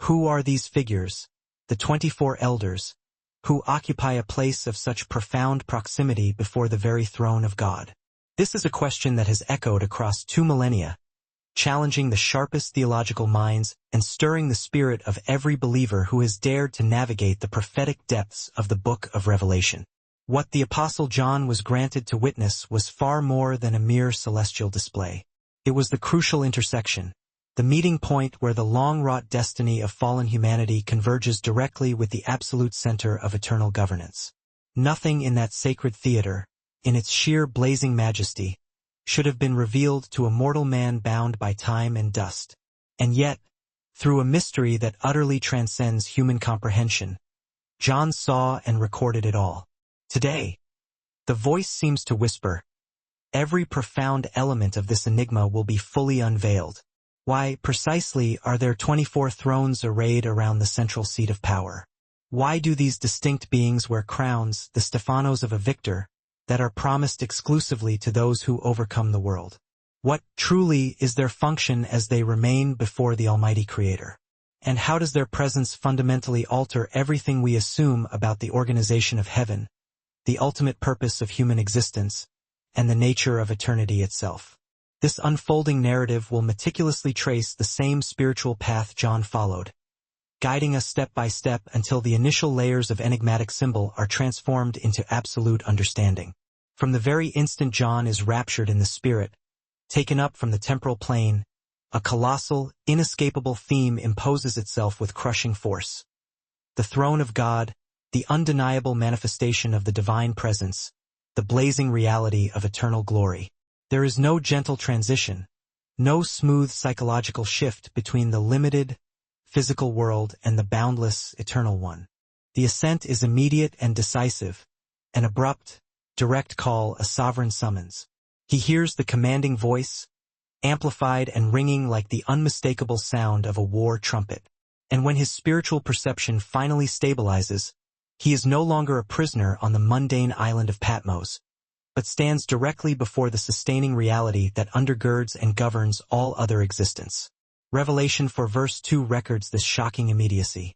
Who are these figures, the 24 elders, who occupy a place of such profound proximity before the very throne of God? This is a question that has echoed across 2 millennia, challenging the sharpest theological minds and stirring the spirit of every believer who has dared to navigate the prophetic depths of the book of Revelation. What the Apostle John was granted to witness was far more than a mere celestial display. It was the crucial intersection, the meeting point where the long-wrought destiny of fallen humanity converges directly with the absolute center of eternal governance. Nothing in that sacred theater, in its sheer blazing majesty, should have been revealed to a mortal man bound by time and dust. And yet, through a mystery that utterly transcends human comprehension, John saw and recorded it all. Today, the voice seems to whisper, every profound element of this enigma will be fully unveiled. Why, precisely, are there 24 thrones arrayed around the central seat of power? Why do these distinct beings wear crowns, the Stephanos of a victor, that are promised exclusively to those who overcome the world? What, truly, is their function as they remain before the Almighty Creator? And how does their presence fundamentally alter everything we assume about the organization of heaven, the ultimate purpose of human existence, and the nature of eternity itself? This unfolding narrative will meticulously trace the same spiritual path John followed, guiding us step by step until the initial layers of enigmatic symbol are transformed into absolute understanding. From the very instant John is raptured in the Spirit, taken up from the temporal plane, a colossal, inescapable theme imposes itself with crushing force. The throne of God, the undeniable manifestation of the divine presence, the blazing reality of eternal glory. There is no gentle transition, no smooth psychological shift between the limited, physical world and the boundless, eternal one. The ascent is immediate and decisive, an abrupt, direct call, a sovereign summons. He hears the commanding voice, amplified and ringing like the unmistakable sound of a war trumpet. And when his spiritual perception finally stabilizes, he is no longer a prisoner on the mundane island of Patmos, but stands directly before the sustaining reality that undergirds and governs all other existence. Revelation 4 verse 2 records this shocking immediacy.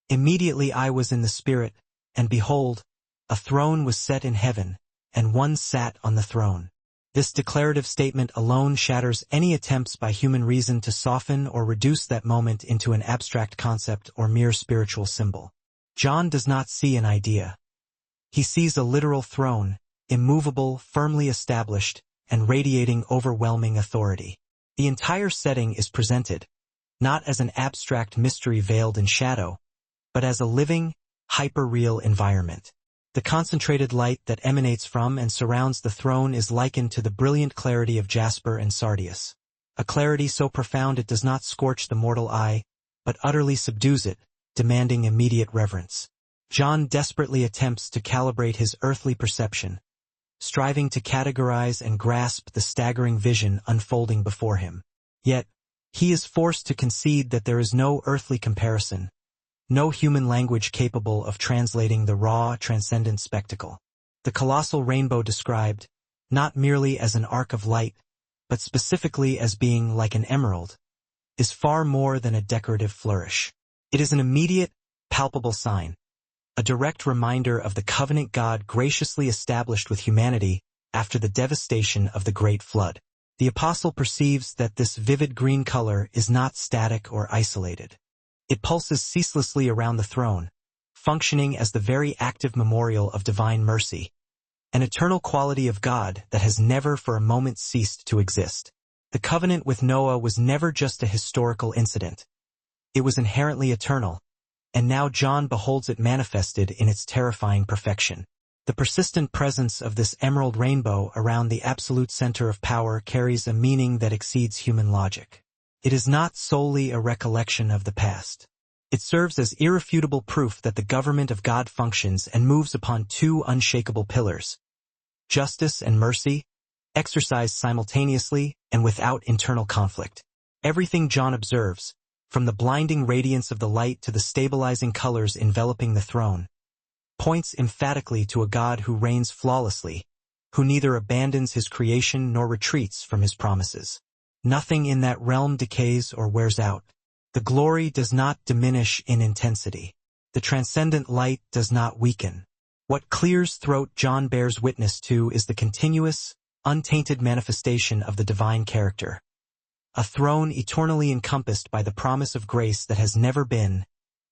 Immediately I was in the Spirit, and behold, a throne was set in heaven, and one sat on the throne. This declarative statement alone shatters any attempts by human reason to soften or reduce that moment into an abstract concept or mere spiritual symbol. John does not see an idea. He sees a literal throne, immovable, firmly established, and radiating overwhelming authority. The entire setting is presented, not as an abstract mystery veiled in shadow, but as a living, hyper-real environment. The concentrated light that emanates from and surrounds the throne is likened to the brilliant clarity of jasper and sardius, a clarity so profound it does not scorch the mortal eye, but utterly subdues it, demanding immediate reverence. John desperately attempts to calibrate his earthly perception, striving to categorize and grasp the staggering vision unfolding before him. Yet, he is forced to concede that there is no earthly comparison, no human language capable of translating the raw, transcendent spectacle. The colossal rainbow described, not merely as an arc of light, but specifically as being like an emerald, is far more than a decorative flourish. It is an immediate, palpable sign, a direct reminder of the covenant God graciously established with humanity after the devastation of the Great Flood. The apostle perceives that this vivid green color is not static or isolated. It pulses ceaselessly around the throne, functioning as the very active memorial of divine mercy, an eternal quality of God that has never for a moment ceased to exist. The covenant with Noah was never just a historical incident. It was inherently eternal, and now John beholds it manifested in its terrifying perfection. The persistent presence of this emerald rainbow around the absolute center of power carries a meaning that exceeds human logic. It is not solely a recollection of the past. It serves as irrefutable proof that the government of God functions and moves upon 2 unshakable pillars: justice and mercy, exercised simultaneously and without internal conflict. Everything John observes, from the blinding radiance of the light to the stabilizing colors enveloping the throne, points emphatically to a God who reigns flawlessly, who neither abandons his creation nor retreats from his promises. Nothing in that realm decays or wears out. The glory does not diminish in intensity. The transcendent light does not weaken. What Clear's throat John bears witness to is the continuous, untainted manifestation of the divine character. A throne eternally encompassed by the promise of grace that has never been,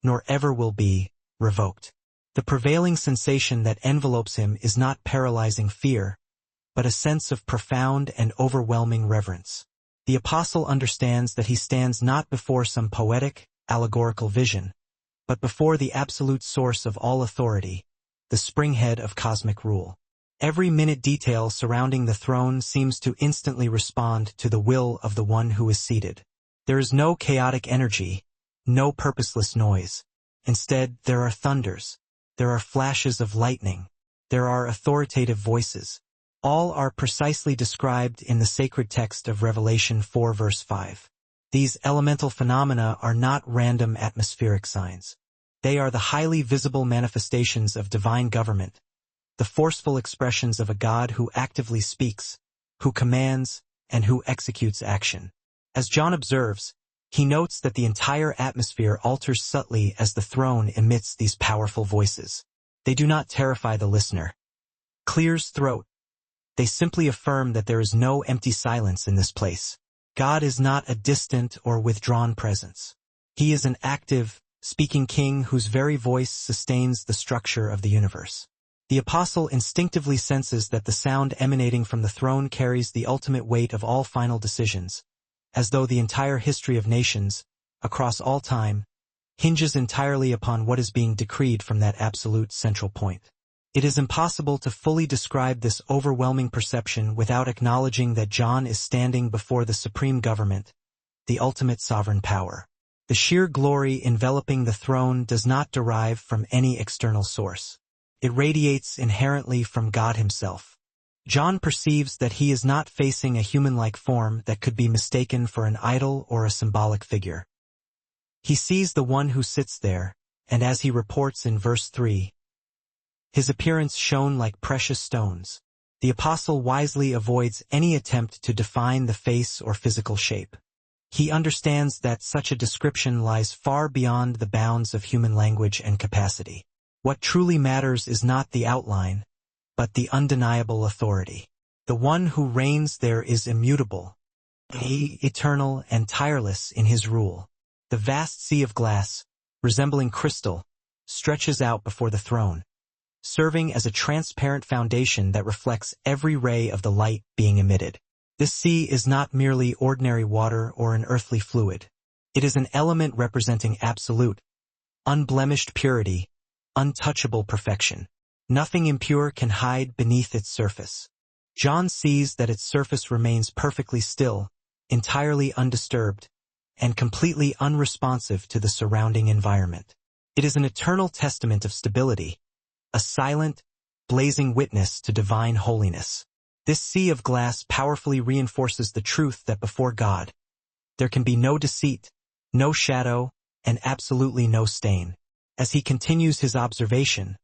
nor ever will be, revoked. The prevailing sensation that envelopes him is not paralyzing fear, but a sense of profound and overwhelming reverence. The apostle understands that he stands not before some poetic, allegorical vision, but before the absolute source of all authority, the springhead of cosmic rule. Every minute detail surrounding the throne seems to instantly respond to the will of the one who is seated. There is no chaotic energy, no purposeless noise. Instead, there are thunders, there are flashes of lightning, there are authoritative voices. All are precisely described in the sacred text of Revelation 4 verse 5. These elemental phenomena are not random atmospheric signs. They are the highly visible manifestations of divine government, the forceful expressions of a God who actively speaks, who commands, and who executes action. As John observes, he notes that the entire atmosphere alters subtly as the throne emits these powerful voices. They do not terrify the listener. Clear's throat. They simply affirm that there is no empty silence in this place. God is not a distant or withdrawn presence. He is an active, speaking king whose very voice sustains the structure of the universe. The apostle instinctively senses that the sound emanating from the throne carries the ultimate weight of all final decisions, as though the entire history of nations, across all time, hinges entirely upon what is being decreed from that absolute central point. It is impossible to fully describe this overwhelming perception without acknowledging that John is standing before the supreme government, the ultimate sovereign power. The sheer glory enveloping the throne does not derive from any external source. It radiates inherently from God himself. John perceives that he is not facing a human-like form that could be mistaken for an idol or a symbolic figure. He sees the one who sits there, and as he reports in verse 3, his appearance shone like precious stones. The apostle wisely avoids any attempt to define the face or physical shape. He understands that such a description lies far beyond the bounds of human language and capacity. What truly matters is not the outline, but the undeniable authority. The one who reigns there is immutable, eternal and tireless in his rule. The vast sea of glass, resembling crystal, stretches out before the throne, serving as a transparent foundation that reflects every ray of the light being emitted. This sea is not merely ordinary water or an earthly fluid. It is an element representing absolute, unblemished purity, untouchable perfection. Nothing impure can hide beneath its surface. John sees that its surface remains perfectly still, entirely undisturbed, and completely unresponsive to the surrounding environment. It is an eternal testament of stability, a silent, blazing witness to divine holiness. This sea of glass powerfully reinforces the truth that before God, there can be no deceit, no shadow, and absolutely no stain. As he continues his observation,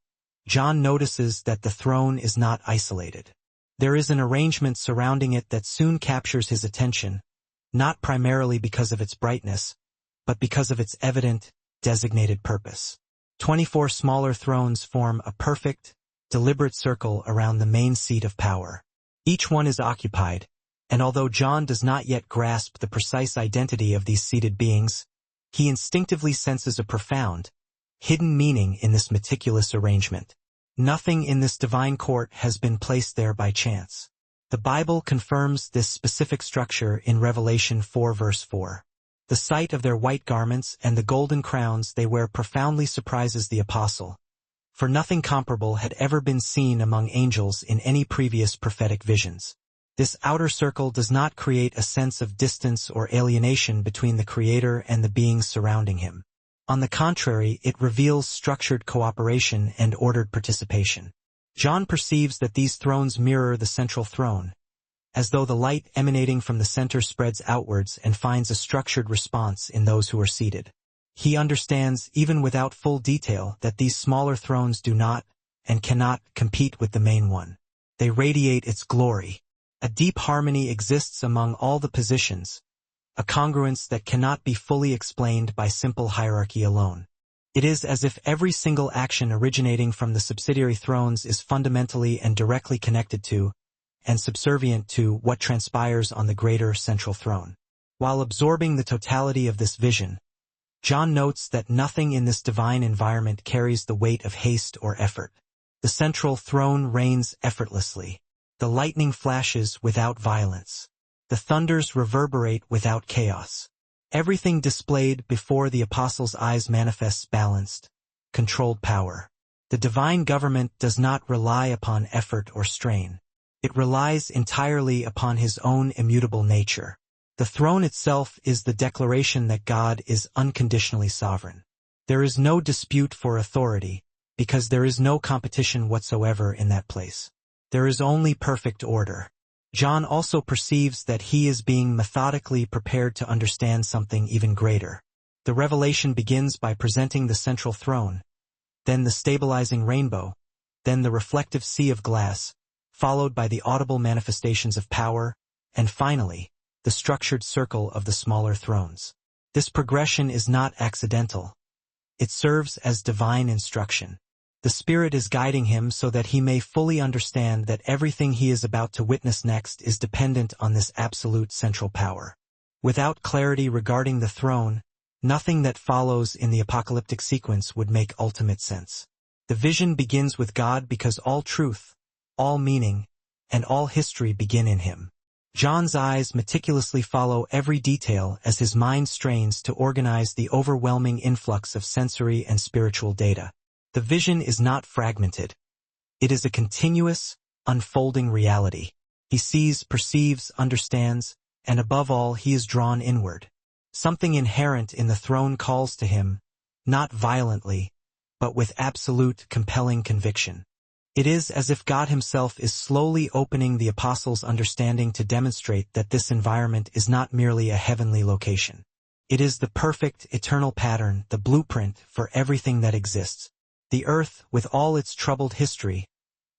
John notices that the throne is not isolated. There is an arrangement surrounding it that soon captures his attention, not primarily because of its brightness, but because of its evident, designated purpose. 24 smaller thrones form a perfect, deliberate circle around the main seat of power. Each one is occupied, and although John does not yet grasp the precise identity of these seated beings, he instinctively senses a profound, hidden meaning in this meticulous arrangement. Nothing in this divine court has been placed there by chance. The Bible confirms this specific structure in Revelation 4 verse 4. The sight of their white garments and the golden crowns they wear profoundly surprises the apostle, for nothing comparable had ever been seen among angels in any previous prophetic visions. This outer circle does not create a sense of distance or alienation between the Creator and the beings surrounding him. On the contrary, it reveals structured cooperation and ordered participation. John perceives that these thrones mirror the central throne, as though the light emanating from the center spreads outwards and finds a structured response in those who are seated. He understands, even without full detail, that these smaller thrones do not and cannot compete with the main one. They radiate its glory. A deep harmony exists among all the positions, a congruence that cannot be fully explained by simple hierarchy alone. It is as if every single action originating from the subsidiary thrones is fundamentally and directly connected to, and subservient to, what transpires on the greater central throne. While absorbing the totality of this vision, John notes that nothing in this divine environment carries the weight of haste or effort. The central throne reigns effortlessly. The lightning flashes without violence. The thunders reverberate without chaos. Everything displayed before the apostles' eyes manifests balanced, controlled power. The divine government does not rely upon effort or strain. It relies entirely upon his own immutable nature. The throne itself is the declaration that God is unconditionally sovereign. There is no dispute for authority, because there is no competition whatsoever in that place. There is only perfect order. John also perceives that he is being methodically prepared to understand something even greater. The revelation begins by presenting the central throne, then the stabilizing rainbow, then the reflective sea of glass, followed by the audible manifestations of power, and finally, the structured circle of the smaller thrones. This progression is not accidental. It serves as divine instruction. The Spirit is guiding him so that he may fully understand that everything he is about to witness next is dependent on this absolute central power. Without clarity regarding the throne, nothing that follows in the apocalyptic sequence would make ultimate sense. The vision begins with God because all truth, all meaning, and all history begin in him. John's eyes meticulously follow every detail as his mind strains to organize the overwhelming influx of sensory and spiritual data. The vision is not fragmented. It is a continuous, unfolding reality. He sees, perceives, understands, and above all he is drawn inward. Something inherent in the throne calls to him, not violently, but with absolute, compelling conviction. It is as if God himself is slowly opening the apostles' understanding to demonstrate that this environment is not merely a heavenly location. It is the perfect, eternal pattern, the blueprint for everything that exists. The earth, with all its troubled history,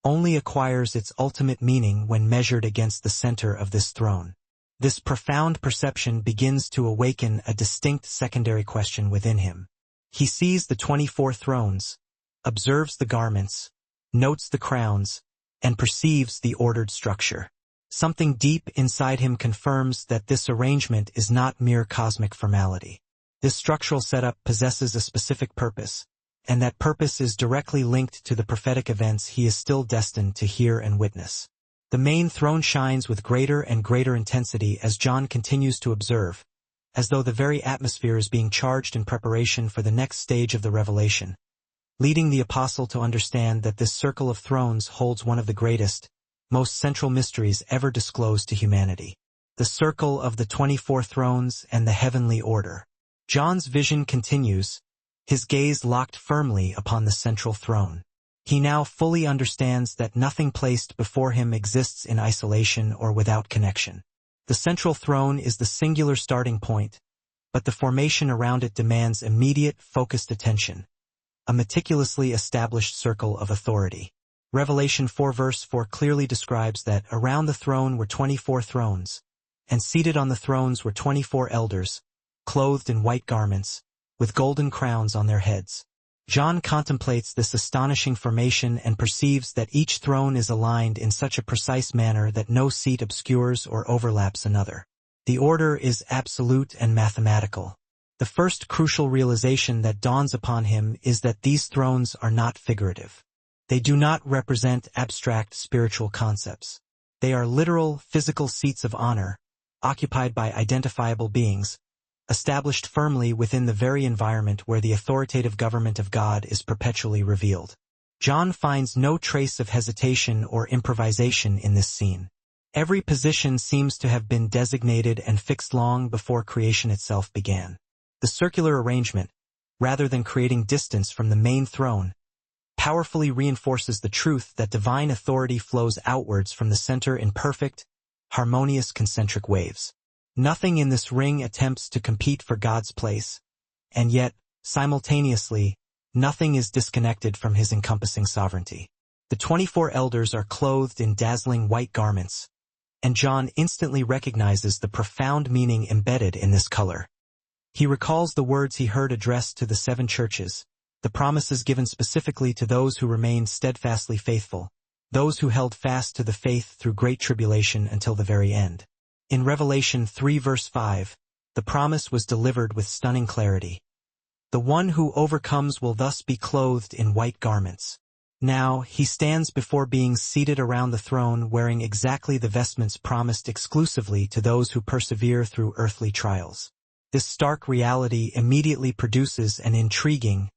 only acquires its ultimate meaning when measured against the center of this throne. This profound perception begins to awaken a distinct secondary question within him. He sees the 24 thrones, observes the garments, notes the crowns, and perceives the ordered structure. Something deep inside him confirms that this arrangement is not mere cosmic formality. This structural setup possesses a specific purpose, and that purpose is directly linked to the prophetic events he is still destined to hear and witness. The main throne shines with greater and greater intensity as John continues to observe, as though the very atmosphere is being charged in preparation for the next stage of the revelation, leading the apostle to understand that this circle of thrones holds one of the greatest, most central mysteries ever disclosed to humanity. The circle of the 24 thrones and the heavenly order. John's vision continues, his gaze locked firmly upon the central throne. He now fully understands that nothing placed before him exists in isolation or without connection. The central throne is the singular starting point, but the formation around it demands immediate, focused attention, a meticulously established circle of authority. Revelation 4 verse 4 clearly describes that around the throne were 24 thrones, and seated on the thrones were 24 elders, clothed in white garments, with golden crowns on their heads. John contemplates this astonishing formation and perceives that each throne is aligned in such a precise manner that no seat obscures or overlaps another. The order is absolute and mathematical. The first crucial realization that dawns upon him is that these thrones are not figurative. They do not represent abstract spiritual concepts. They are literal, physical seats of honor, occupied by identifiable beings, established firmly within the very environment where the authoritative government of God is perpetually revealed. John finds no trace of hesitation or improvisation in this scene. Every position seems to have been designated and fixed long before creation itself began. The circular arrangement, rather than creating distance from the main throne, powerfully reinforces the truth that divine authority flows outwards from the center in perfect, harmonious concentric waves. Nothing in this ring attempts to compete for God's place, and yet, simultaneously, nothing is disconnected from his encompassing sovereignty. The 24 elders are clothed in dazzling white garments, and John instantly recognizes the profound meaning embedded in this color. He recalls the words he heard addressed to the 7 churches, the promises given specifically to those who remained steadfastly faithful, those who held fast to the faith through great tribulation until the very end. In Revelation 3 verse 5, the promise was delivered with stunning clarity. The one who overcomes will thus be clothed in white garments. Now, he stands before beings seated around the throne wearing exactly the vestments promised exclusively to those who persevere through earthly trials. This stark reality immediately produces an intriguing,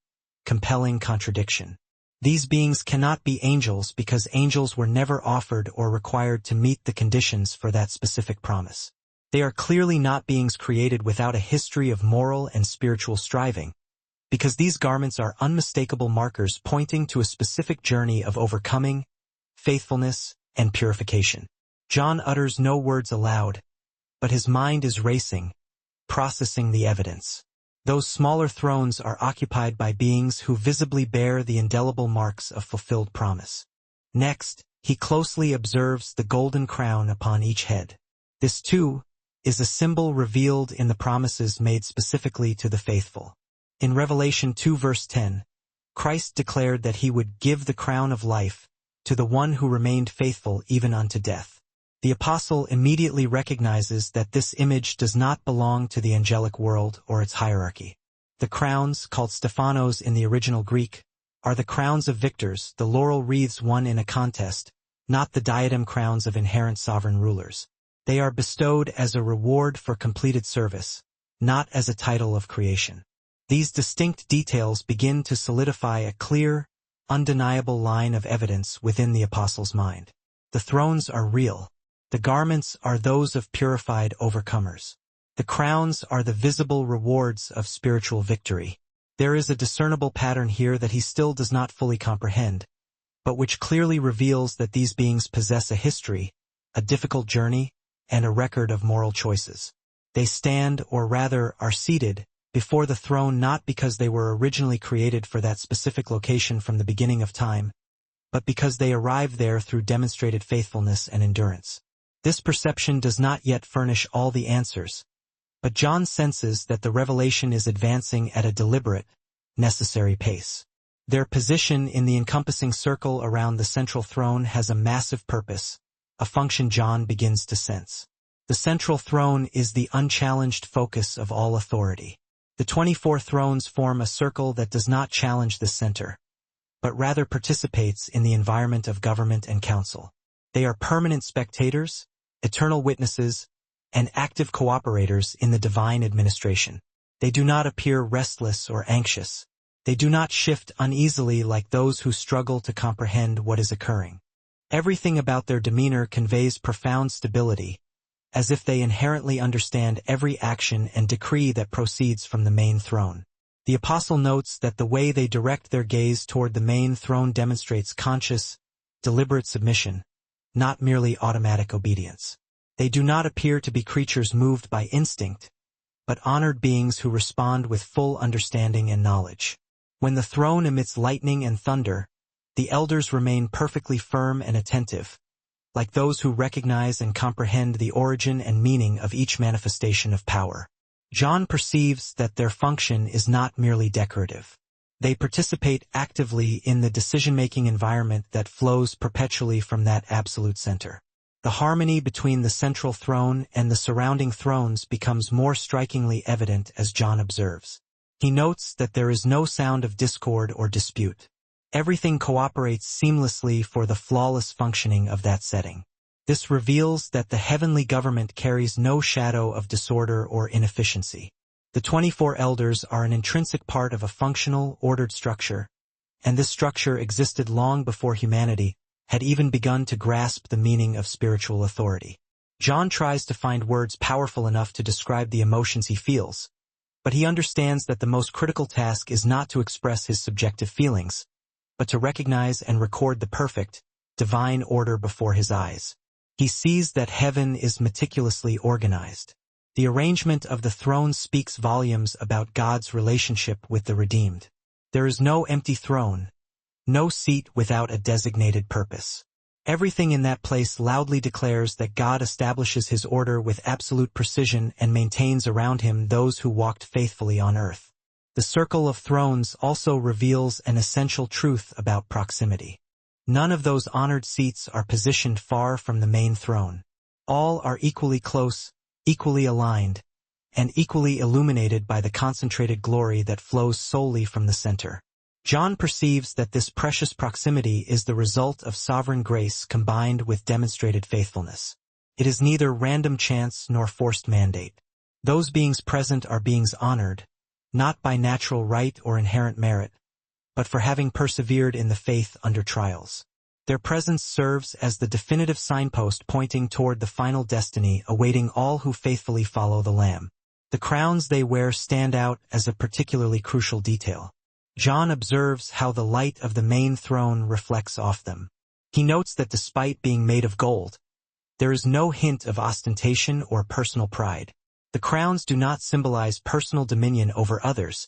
compelling contradiction. These beings cannot be angels because angels were never offered or required to meet the conditions for that specific promise. They are clearly not beings created without a history of moral and spiritual striving, because these garments are unmistakable markers pointing to a specific journey of overcoming, faithfulness, and purification. John utters no words aloud, but his mind is racing, processing the evidence. Those smaller thrones are occupied by beings who visibly bear the indelible marks of fulfilled promise. Next, he closely observes the golden crown upon each head. This, too, is a symbol revealed in the promises made specifically to the faithful. In Revelation 2 verse 10, Christ declared that he would give the crown of life to the one who remained faithful even unto death. The apostle immediately recognizes that this image does not belong to the angelic world or its hierarchy. The crowns, called Stephanos in the original Greek, are the crowns of victors, the laurel wreaths won in a contest, not the diadem crowns of inherent sovereign rulers. They are bestowed as a reward for completed service, not as a title of creation. These distinct details begin to solidify a clear, undeniable line of evidence within the apostle's mind. The thrones are real. The garments are those of purified overcomers. The crowns are the visible rewards of spiritual victory. There is a discernible pattern here that he still does not fully comprehend, but which clearly reveals that these beings possess a history, a difficult journey, and a record of moral choices. They stand, or rather are seated, before the throne not because they were originally created for that specific location from the beginning of time, but because they arrived there through demonstrated faithfulness and endurance. This perception does not yet furnish all the answers, but John senses that the revelation is advancing at a deliberate, necessary pace. Their position in the encompassing circle around the central throne has a massive purpose, a function John begins to sense. The central throne is the unchallenged focus of all authority. The 24 thrones form a circle that does not challenge the center, but rather participates in the environment of government and counsel. They are permanent spectators, eternal witnesses, and active cooperators in the divine administration. They do not appear restless or anxious. They do not shift uneasily like those who struggle to comprehend what is occurring. Everything about their demeanor conveys profound stability, as if they inherently understand every action and decree that proceeds from the main throne. The apostle notes that the way they direct their gaze toward the main throne demonstrates conscious, deliberate submission, not merely automatic obedience. They do not appear to be creatures moved by instinct, but honored beings who respond with full understanding and knowledge. When the throne emits lightning and thunder, the elders remain perfectly firm and attentive, like those who recognize and comprehend the origin and meaning of each manifestation of power. John perceives that their function is not merely decorative. They participate actively in the decision-making environment that flows perpetually from that absolute center. The harmony between the central throne and the surrounding thrones becomes more strikingly evident as John observes. He notes that there is no sound of discord or dispute. Everything cooperates seamlessly for the flawless functioning of that setting. This reveals that the heavenly government carries no shadow of disorder or inefficiency. The 24 elders are an intrinsic part of a functional, ordered structure, and this structure existed long before humanity had even begun to grasp the meaning of spiritual authority. John tries to find words powerful enough to describe the emotions he feels, but he understands that the most critical task is not to express his subjective feelings, but to recognize and record the perfect, divine order before his eyes. He sees that heaven is meticulously organized. The arrangement of the throne speaks volumes about God's relationship with the redeemed. There is no empty throne, no seat without a designated purpose. Everything in that place loudly declares that God establishes his order with absolute precision and maintains around him those who walked faithfully on earth. The circle of thrones also reveals an essential truth about proximity. None of those honored seats are positioned far from the main throne. All are equally close, equally aligned, and equally illuminated by the concentrated glory that flows solely from the center. John perceives that this precious proximity is the result of sovereign grace combined with demonstrated faithfulness. It is neither random chance nor forced mandate. Those beings present are beings honored, not by natural right or inherent merit, but for having persevered in the faith under trials. Their presence serves as the definitive signpost pointing toward the final destiny awaiting all who faithfully follow the Lamb. The crowns they wear stand out as a particularly crucial detail. John observes how the light of the main throne reflects off them. He notes that despite being made of gold, there is no hint of ostentation or personal pride. The crowns do not symbolize personal dominion over others,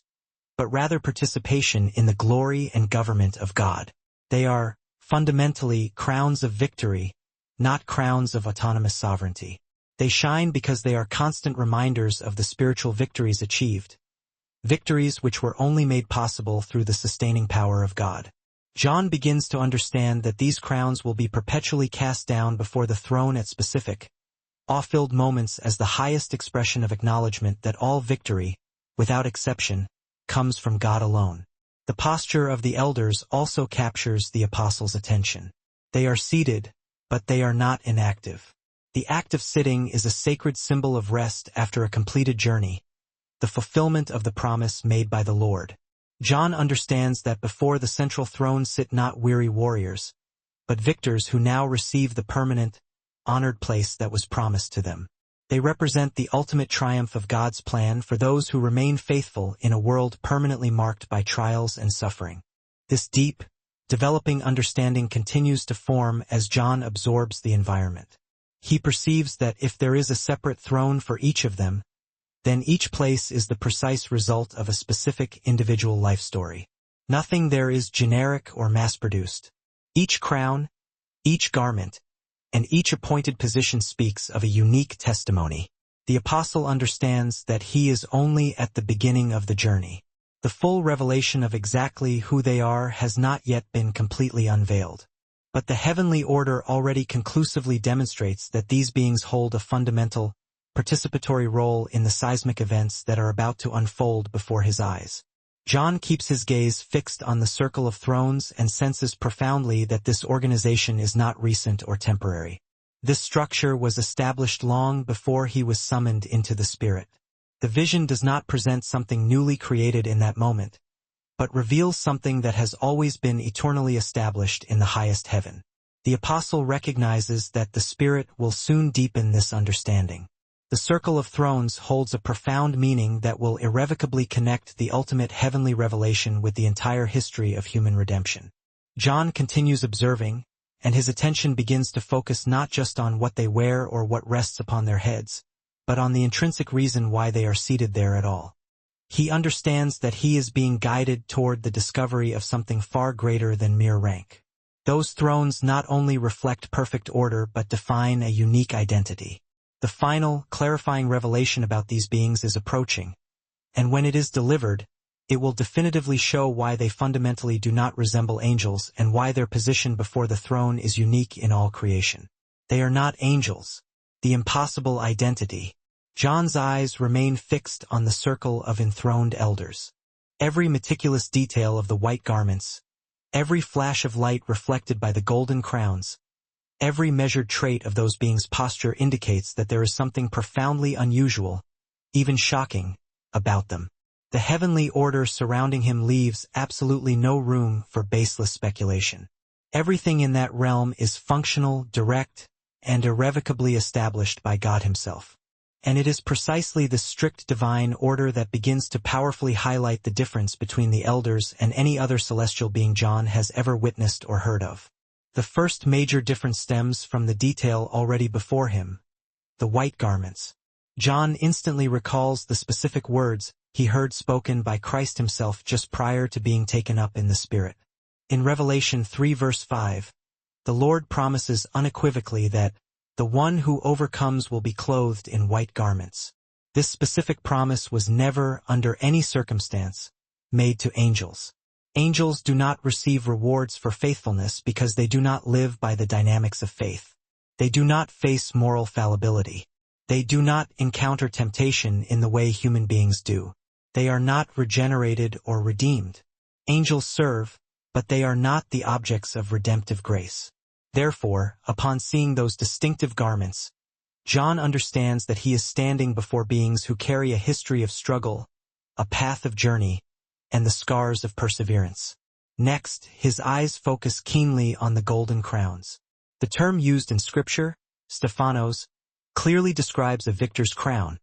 but rather participation in the glory and government of God. They are, fundamentally, crowns of victory, not crowns of autonomous sovereignty. They shine because they are constant reminders of the spiritual victories achieved, victories which were only made possible through the sustaining power of God. John begins to understand that these crowns will be perpetually cast down before the throne at specific, awe-filled moments as the highest expression of acknowledgement that all victory, without exception, comes from God alone. The posture of the elders also captures the apostles' attention. They are seated, but they are not inactive. The act of sitting is a sacred symbol of rest after a completed journey, the fulfillment of the promise made by the Lord. John understands that before the central throne sit not weary warriors, but victors who now receive the permanent, honored place that was promised to them. They represent the ultimate triumph of God's plan for those who remain faithful in a world permanently marked by trials and suffering. This deep, developing understanding continues to form as John absorbs the environment. He perceives that if there is a separate throne for each of them, then each place is the precise result of a specific individual life story. Nothing there is generic or mass-produced. Each crown, each garment, and each appointed position speaks of a unique testimony. The apostle understands that he is only at the beginning of the journey. The full revelation of exactly who they are has not yet been completely unveiled. But the heavenly order already conclusively demonstrates that these beings hold a fundamental, participatory role in the seismic events that are about to unfold before his eyes. John keeps his gaze fixed on the circle of thrones and senses profoundly that this organization is not recent or temporary. This structure was established long before he was summoned into the Spirit. The vision does not present something newly created in that moment, but reveals something that has always been eternally established in the highest heaven. The apostle recognizes that the Spirit will soon deepen this understanding. The circle of thrones holds a profound meaning that will irrevocably connect the ultimate heavenly revelation with the entire history of human redemption. John continues observing, and his attention begins to focus not just on what they wear or what rests upon their heads, but on the intrinsic reason why they are seated there at all. He understands that he is being guided toward the discovery of something far greater than mere rank. Those thrones not only reflect perfect order but define a unique identity. The final, clarifying revelation about these beings is approaching, and when it is delivered, it will definitively show why they fundamentally do not resemble angels and why their position before the throne is unique in all creation. They are not angels. The impossible identity. John's eyes remain fixed on the circle of enthroned elders. Every meticulous detail of the white garments, every flash of light reflected by the golden crowns, every measured trait of those beings' posture indicates that there is something profoundly unusual, even shocking, about them. The heavenly order surrounding him leaves absolutely no room for baseless speculation. Everything in that realm is functional, direct, and irrevocably established by God himself. And it is precisely the strict divine order that begins to powerfully highlight the difference between the elders and any other celestial being John has ever witnessed or heard of. The first major difference stems from the detail already before him, the white garments. John instantly recalls the specific words he heard spoken by Christ himself just prior to being taken up in the Spirit. In Revelation 3 verse 5, The Lord promises unequivocally that the one who overcomes will be clothed in white garments. This specific promise was never, under any circumstance, made to angels. Angels do not receive rewards for faithfulness because they do not live by the dynamics of faith. They do not face moral fallibility. They do not encounter temptation in the way human beings do. They are not regenerated or redeemed. Angels serve, but they are not the objects of redemptive grace. Therefore, upon seeing those distinctive garments, John understands that he is standing before beings who carry a history of struggle, a path of journey, and the scars of perseverance. Next, his eyes focus keenly on the golden crowns. The term used in Scripture, Stephanos, clearly describes a victor's crown,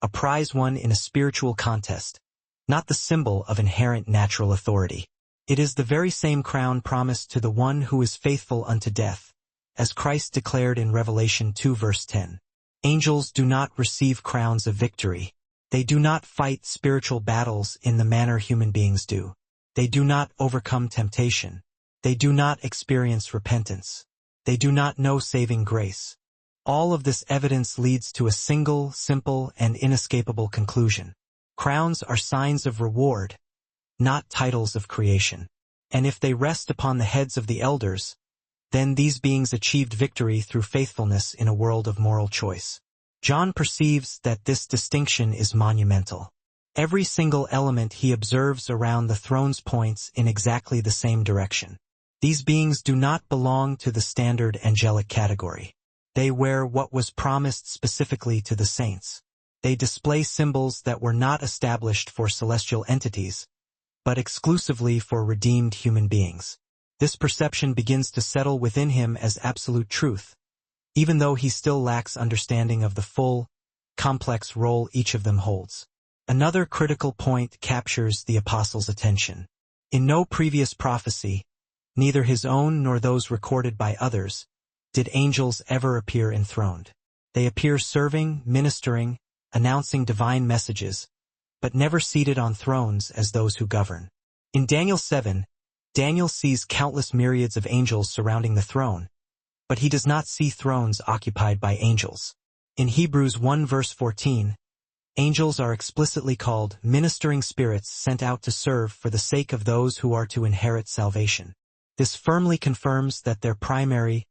a prize won in a spiritual contest, not the symbol of inherent natural authority. It is the very same crown promised to the one who is faithful unto death, as Christ declared in Revelation 2 verse 10. Angels do not receive crowns of victory. They do not fight spiritual battles in the manner human beings do. They do not overcome temptation. They do not experience repentance. They do not know saving grace. All of this evidence leads to a single, simple, and inescapable conclusion. Crowns are signs of reward, not titles of creation. And if they rest upon the heads of the elders, then these beings achieved victory through faithfulness in a world of moral choice. John perceives that this distinction is monumental. Every single element he observes around the throne's points in exactly the same direction. These beings do not belong to the standard angelic category. They wear what was promised specifically to the saints. They display symbols that were not established for celestial entities, but exclusively for redeemed human beings. This perception begins to settle within him as absolute truth, even though he still lacks understanding of the full, complex role each of them holds. Another critical point captures the apostle's attention. In no previous prophecy, neither his own nor those recorded by others, did angels ever appear enthroned. They appear serving, ministering, announcing divine messages, but never seated on thrones as those who govern. In Daniel 7, Daniel sees countless myriads of angels surrounding the throne, but he does not see thrones occupied by angels. In Hebrews 1 verse 14, angels are explicitly called ministering spirits sent out to serve for the sake of those who are to inherit salvation. This firmly confirms that their primary,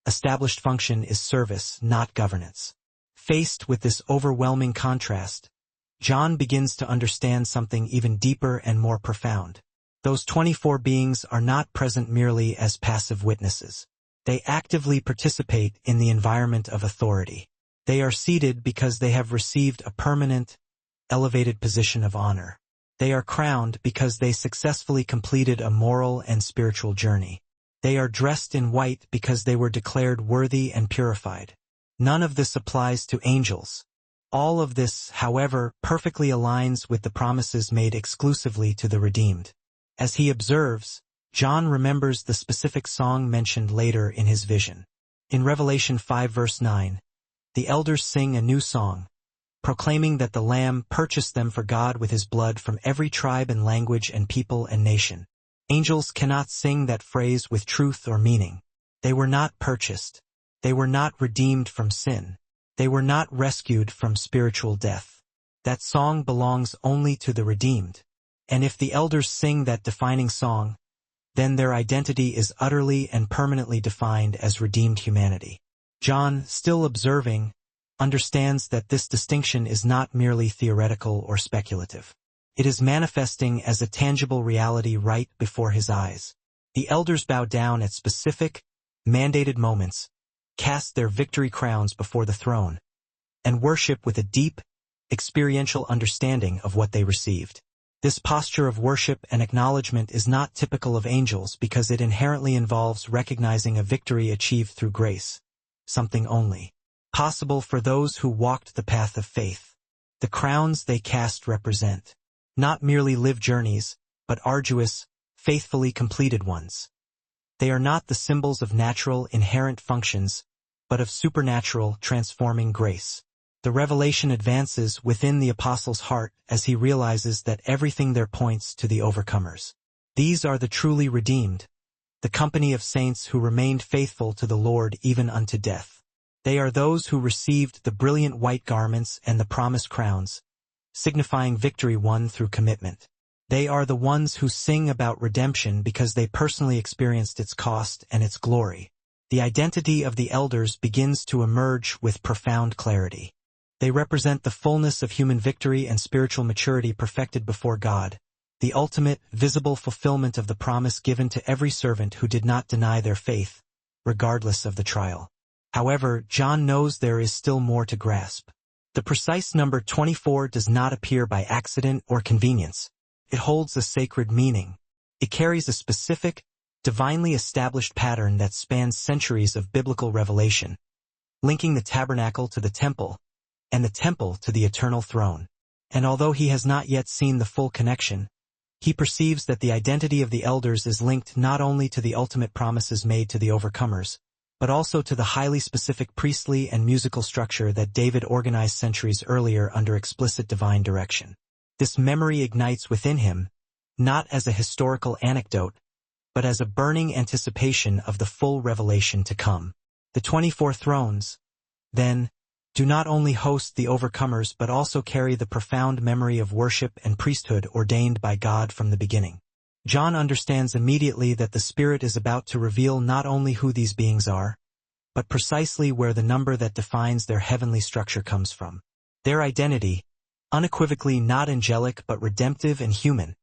established function is service, not governance. Faced with this overwhelming contrast, John begins to understand something even deeper and more profound. Those 24 beings are not present merely as passive witnesses. They actively participate in the environment of authority. They are seated because they have received a permanent, elevated position of honor. They are crowned because they successfully completed a moral and spiritual journey. They are dressed in white because they were declared worthy and purified. None of this applies to angels. All of this, however, perfectly aligns with the promises made exclusively to the redeemed. As he observes, John remembers the specific song mentioned later in his vision. In Revelation 5 verse 9, the elders sing a new song, proclaiming that the Lamb purchased them for God with his blood from every tribe and language and people and nation. Angels cannot sing that phrase with truth or meaning. They were not purchased. They were not redeemed from sin. They were not rescued from spiritual death. That song belongs only to the redeemed. And if the elders sing that defining song, then their identity is utterly and permanently defined as redeemed humanity. John, still observing, understands that this distinction is not merely theoretical or speculative. It is manifesting as a tangible reality right before his eyes. The elders bow down at specific, mandated moments, cast their victory crowns before the throne, and worship with a deep, experiential understanding of what they received. This posture of worship and acknowledgement is not typical of angels because it inherently involves recognizing a victory achieved through grace, something only possible for those who walked the path of faith. The crowns they cast represent not merely lived journeys, but arduous, faithfully completed ones. They are not the symbols of natural, inherent functions, but of supernatural, transforming grace. The revelation advances within the apostle's heart as he realizes that everything there points to the overcomers. These are the truly redeemed, the company of saints who remained faithful to the Lord even unto death. They are those who received the brilliant white garments and the promised crowns, signifying victory won through commitment. They are the ones who sing about redemption because they personally experienced its cost and its glory. The identity of the elders begins to emerge with profound clarity. They represent the fullness of human victory and spiritual maturity perfected before God, the ultimate, visible fulfillment of the promise given to every servant who did not deny their faith, regardless of the trial. However, John knows there is still more to grasp. The precise number 24 does not appear by accident or convenience. It holds a sacred meaning. It carries a specific, divinely established pattern that spans centuries of biblical revelation, linking the tabernacle to the temple, and the temple to the eternal throne. And although he has not yet seen the full connection, he perceives that the identity of the elders is linked not only to the ultimate promises made to the overcomers, but also to the highly specific priestly and musical structure that David organized centuries earlier under explicit divine direction. This memory ignites within him, not as a historical anecdote, but as a burning anticipation of the full revelation to come. The 24 thrones, then, do not only host the overcomers but also carry the profound memory of worship and priesthood ordained by God from the beginning. John understands immediately that the Spirit is about to reveal not only who these beings are, but precisely where the number that defines their heavenly structure comes from. Their identity, unequivocally not angelic but redemptive and human,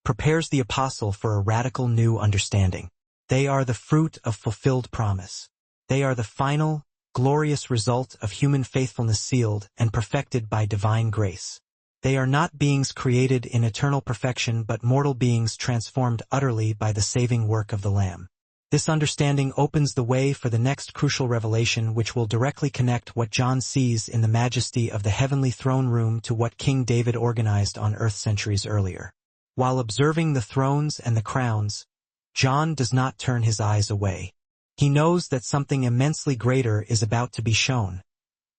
prepares the apostle for a radical new understanding. They are the fruit of fulfilled promise. They are the final, glorious result of human faithfulness sealed and perfected by divine grace. They are not beings created in eternal perfection but mortal beings transformed utterly by the saving work of the Lamb. This understanding opens the way for the next crucial revelation which will directly connect what John sees in the majesty of the heavenly throne room to what King David organized on earth centuries earlier. While observing the thrones and the crowns, John does not turn his eyes away. He knows that something immensely greater is about to be shown,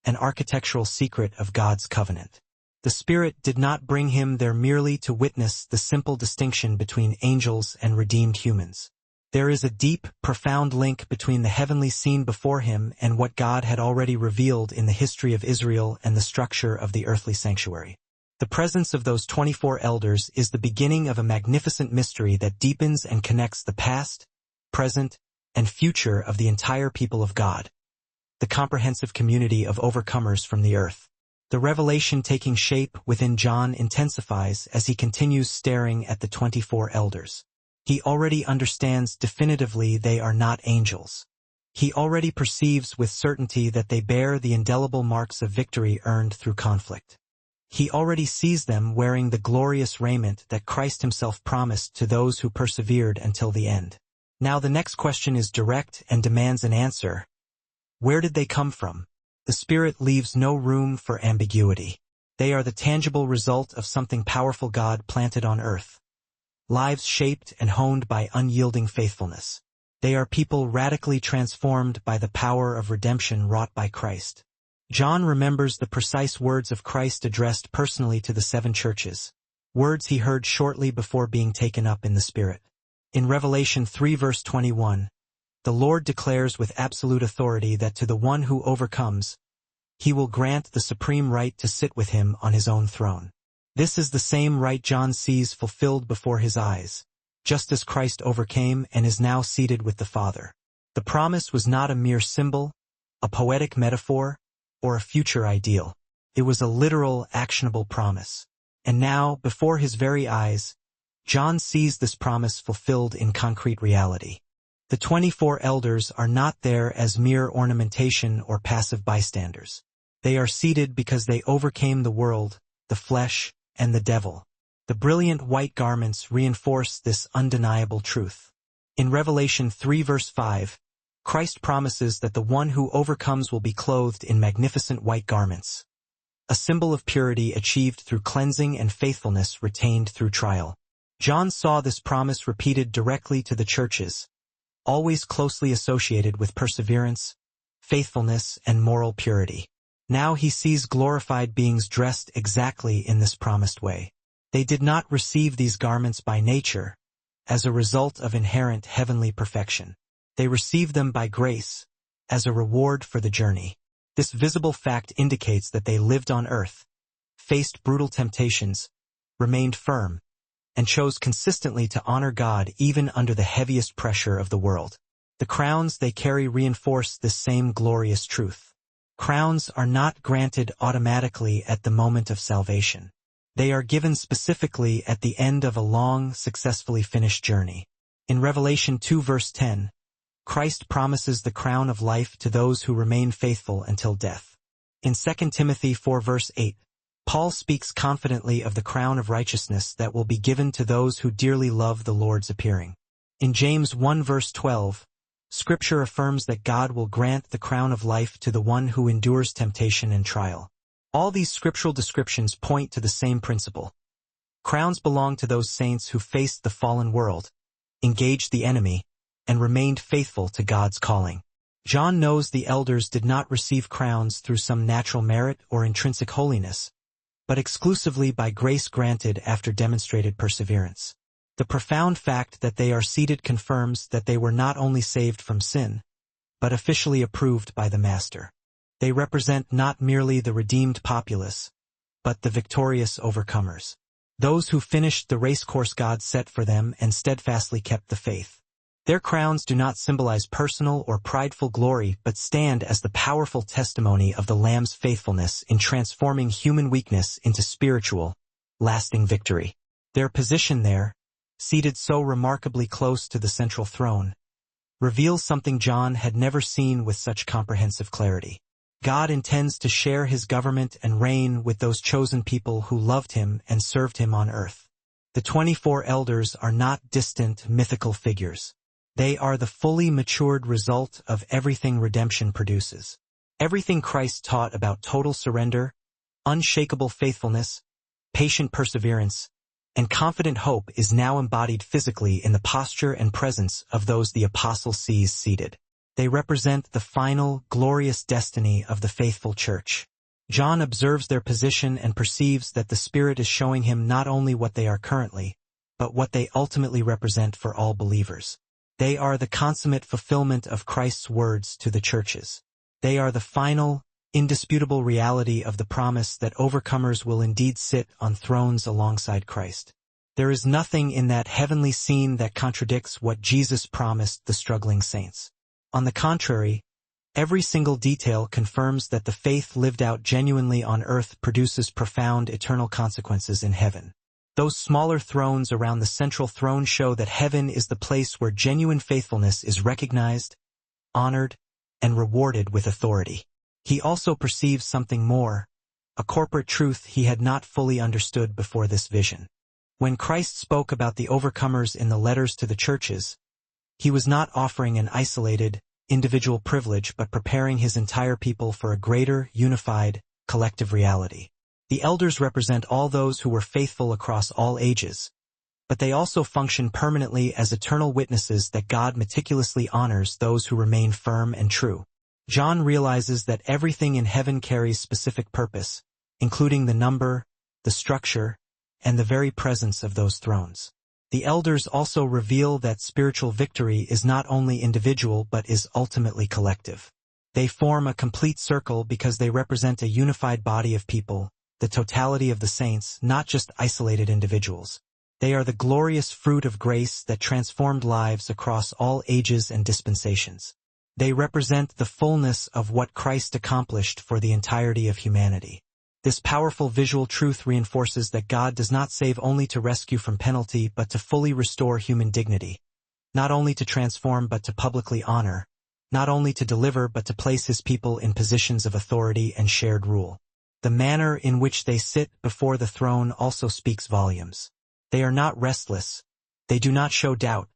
an architectural secret of God's covenant. The Spirit did not bring him there merely to witness the simple distinction between angels and redeemed humans. There is a deep, profound link between the heavenly scene before him and what God had already revealed in the history of Israel and the structure of the earthly sanctuary. The presence of those 24 elders is the beginning of a magnificent mystery that deepens and connects the past, present, and future of the entire people of God, the comprehensive community of overcomers from the earth. The revelation taking shape within John intensifies as he continues staring at the 24 elders. He already understands definitively they are not angels. He already perceives with certainty that they bear the indelible marks of victory earned through conflict. He already sees them wearing the glorious raiment that Christ himself promised to those who persevered until the end. Now the next question is direct and demands an answer. Where did they come from? The Spirit leaves no room for ambiguity. They are the tangible result of something powerful God planted on earth. Lives shaped and honed by unyielding faithfulness. They are people radically transformed by the power of redemption wrought by Christ. John remembers the precise words of Christ addressed personally to the 7 churches, words he heard shortly before being taken up in the Spirit. In Revelation 3 verse 21, the Lord declares with absolute authority that to the one who overcomes, he will grant the supreme right to sit with him on his own throne. This is the same right John sees fulfilled before his eyes, just as Christ overcame and is now seated with the Father. The promise was not a mere symbol, a poetic metaphor, or a future ideal. It was a literal, actionable promise. And now, before his very eyes, John sees this promise fulfilled in concrete reality. The 24 elders are not there as mere ornamentation or passive bystanders. They are seated because they overcame the world, the flesh, and the devil. The brilliant white garments reinforce this undeniable truth. In Revelation 3 verse 5, Christ promises that the one who overcomes will be clothed in magnificent white garments, a symbol of purity achieved through cleansing and faithfulness retained through trial. John saw this promise repeated directly to the churches, always closely associated with perseverance, faithfulness, and moral purity. Now he sees glorified beings dressed exactly in this promised way. They did not receive these garments by nature, as a result of inherent heavenly perfection. They receive them by grace, as a reward for the journey. This visible fact indicates that they lived on earth, faced brutal temptations, remained firm, and chose consistently to honor God even under the heaviest pressure of the world. The crowns they carry reinforce this same glorious truth. Crowns are not granted automatically at the moment of salvation. They are given specifically at the end of a long, successfully finished journey. In Revelation 2 verse 10, Christ promises the crown of life to those who remain faithful until death. In 2 Timothy 4 verse 8, Paul speaks confidently of the crown of righteousness that will be given to those who dearly love the Lord's appearing. In James 1 verse 12, Scripture affirms that God will grant the crown of life to the one who endures temptation and trial. All these scriptural descriptions point to the same principle. Crowns belong to those saints who faced the fallen world, engaged the enemy, and remained faithful to God's calling. John knows the elders did not receive crowns through some natural merit or intrinsic holiness, but exclusively by grace granted after demonstrated perseverance. The profound fact that they are seated confirms that they were not only saved from sin, but officially approved by the Master. They represent not merely the redeemed populace, but the victorious overcomers. Those who finished the race course God set for them and steadfastly kept the faith. Their crowns do not symbolize personal or prideful glory but stand as the powerful testimony of the Lamb's faithfulness in transforming human weakness into spiritual, lasting victory. Their position there, seated so remarkably close to the central throne, reveals something John had never seen with such comprehensive clarity. God intends to share his government and reign with those chosen people who loved him and served him on earth. The 24 elders are not distant mythical figures. They are the fully matured result of everything redemption produces. Everything Christ taught about total surrender, unshakable faithfulness, patient perseverance, and confident hope is now embodied physically in the posture and presence of those the apostle sees seated. They represent the final, glorious destiny of the faithful church. John observes their position and perceives that the Spirit is showing him not only what they are currently, but what they ultimately represent for all believers. They are the consummate fulfillment of Christ's words to the churches. They are the final, indisputable reality of the promise that overcomers will indeed sit on thrones alongside Christ. There is nothing in that heavenly scene that contradicts what Jesus promised the struggling saints. On the contrary, every single detail confirms that the faith lived out genuinely on earth produces profound eternal consequences in heaven. Those smaller thrones around the central throne show that heaven is the place where genuine faithfulness is recognized, honored, and rewarded with authority. He also perceives something more, a corporate truth he had not fully understood before this vision. When Christ spoke about the overcomers in the letters to the churches, he was not offering an isolated, individual privilege but preparing his entire people for a greater, unified, collective reality. The elders represent all those who were faithful across all ages, but they also function permanently as eternal witnesses that God meticulously honors those who remain firm and true. John realizes that everything in heaven carries specific purpose, including the number, the structure, and the very presence of those thrones. The elders also reveal that spiritual victory is not only individual but is ultimately collective. They form a complete circle because they represent a unified body of people, the totality of the saints, not just isolated individuals. They are the glorious fruit of grace that transformed lives across all ages and dispensations. They represent the fullness of what Christ accomplished for the entirety of humanity. This powerful visual truth reinforces that God does not save only to rescue from penalty but to fully restore human dignity, not only to transform but to publicly honor, not only to deliver but to place his people in positions of authority and shared rule. The manner in which they sit before the throne also speaks volumes. They are not restless. They do not show doubt.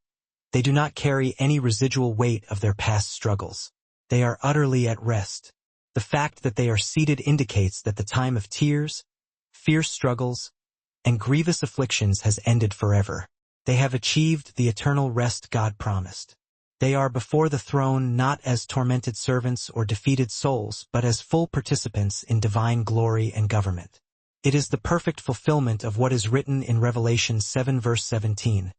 They do not carry any residual weight of their past struggles. They are utterly at rest. The fact that they are seated indicates that the time of tears, fierce struggles, and grievous afflictions has ended forever. They have achieved the eternal rest God promised. They are before the throne not as tormented servants or defeated souls, but as full participants in divine glory and government. It is the perfect fulfillment of what is written in Revelation 7 verse 17.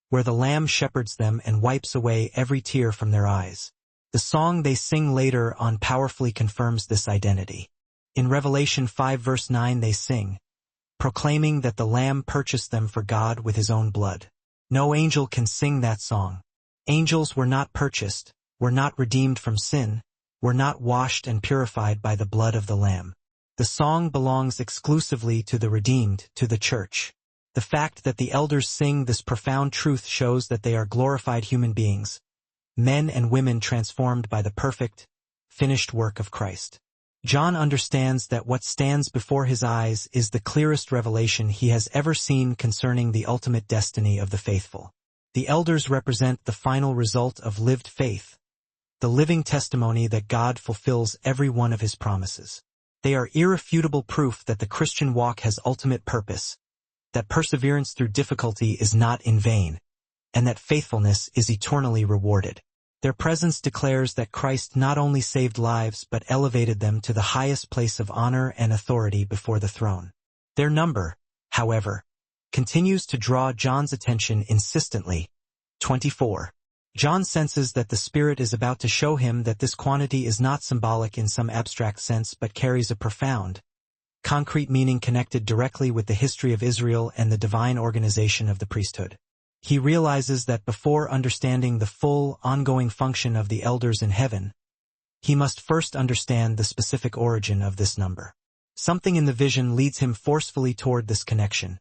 where the Lamb shepherds them and wipes away every tear from their eyes. The song they sing later on powerfully confirms this identity. In Revelation 5 verse 9 they sing, proclaiming that the Lamb purchased them for God with his own blood. No angel can sing that song. Angels were not purchased, were not redeemed from sin, were not washed and purified by the blood of the Lamb. The song belongs exclusively to the redeemed, to the church. The fact that the elders sing this profound truth shows that they are glorified human beings, men and women transformed by the perfect, finished work of Christ. John understands that what stands before his eyes is the clearest revelation he has ever seen concerning the ultimate destiny of the faithful. The elders represent the final result of lived faith, the living testimony that God fulfills every one of his promises. They are irrefutable proof that the Christian walk has ultimate purpose, that perseverance through difficulty is not in vain, and that faithfulness is eternally rewarded. Their presence declares that Christ not only saved lives but elevated them to the highest place of honor and authority before the throne. Their number, however, continues to draw John's attention insistently. 24. John senses that the Spirit is about to show him that this quantity is not symbolic in some abstract sense but carries a profound, concrete meaning connected directly with the history of Israel and the divine organization of the priesthood. He realizes that before understanding the full, ongoing function of the elders in heaven, he must first understand the specific origin of this number. Something in the vision leads him forcefully toward this connection,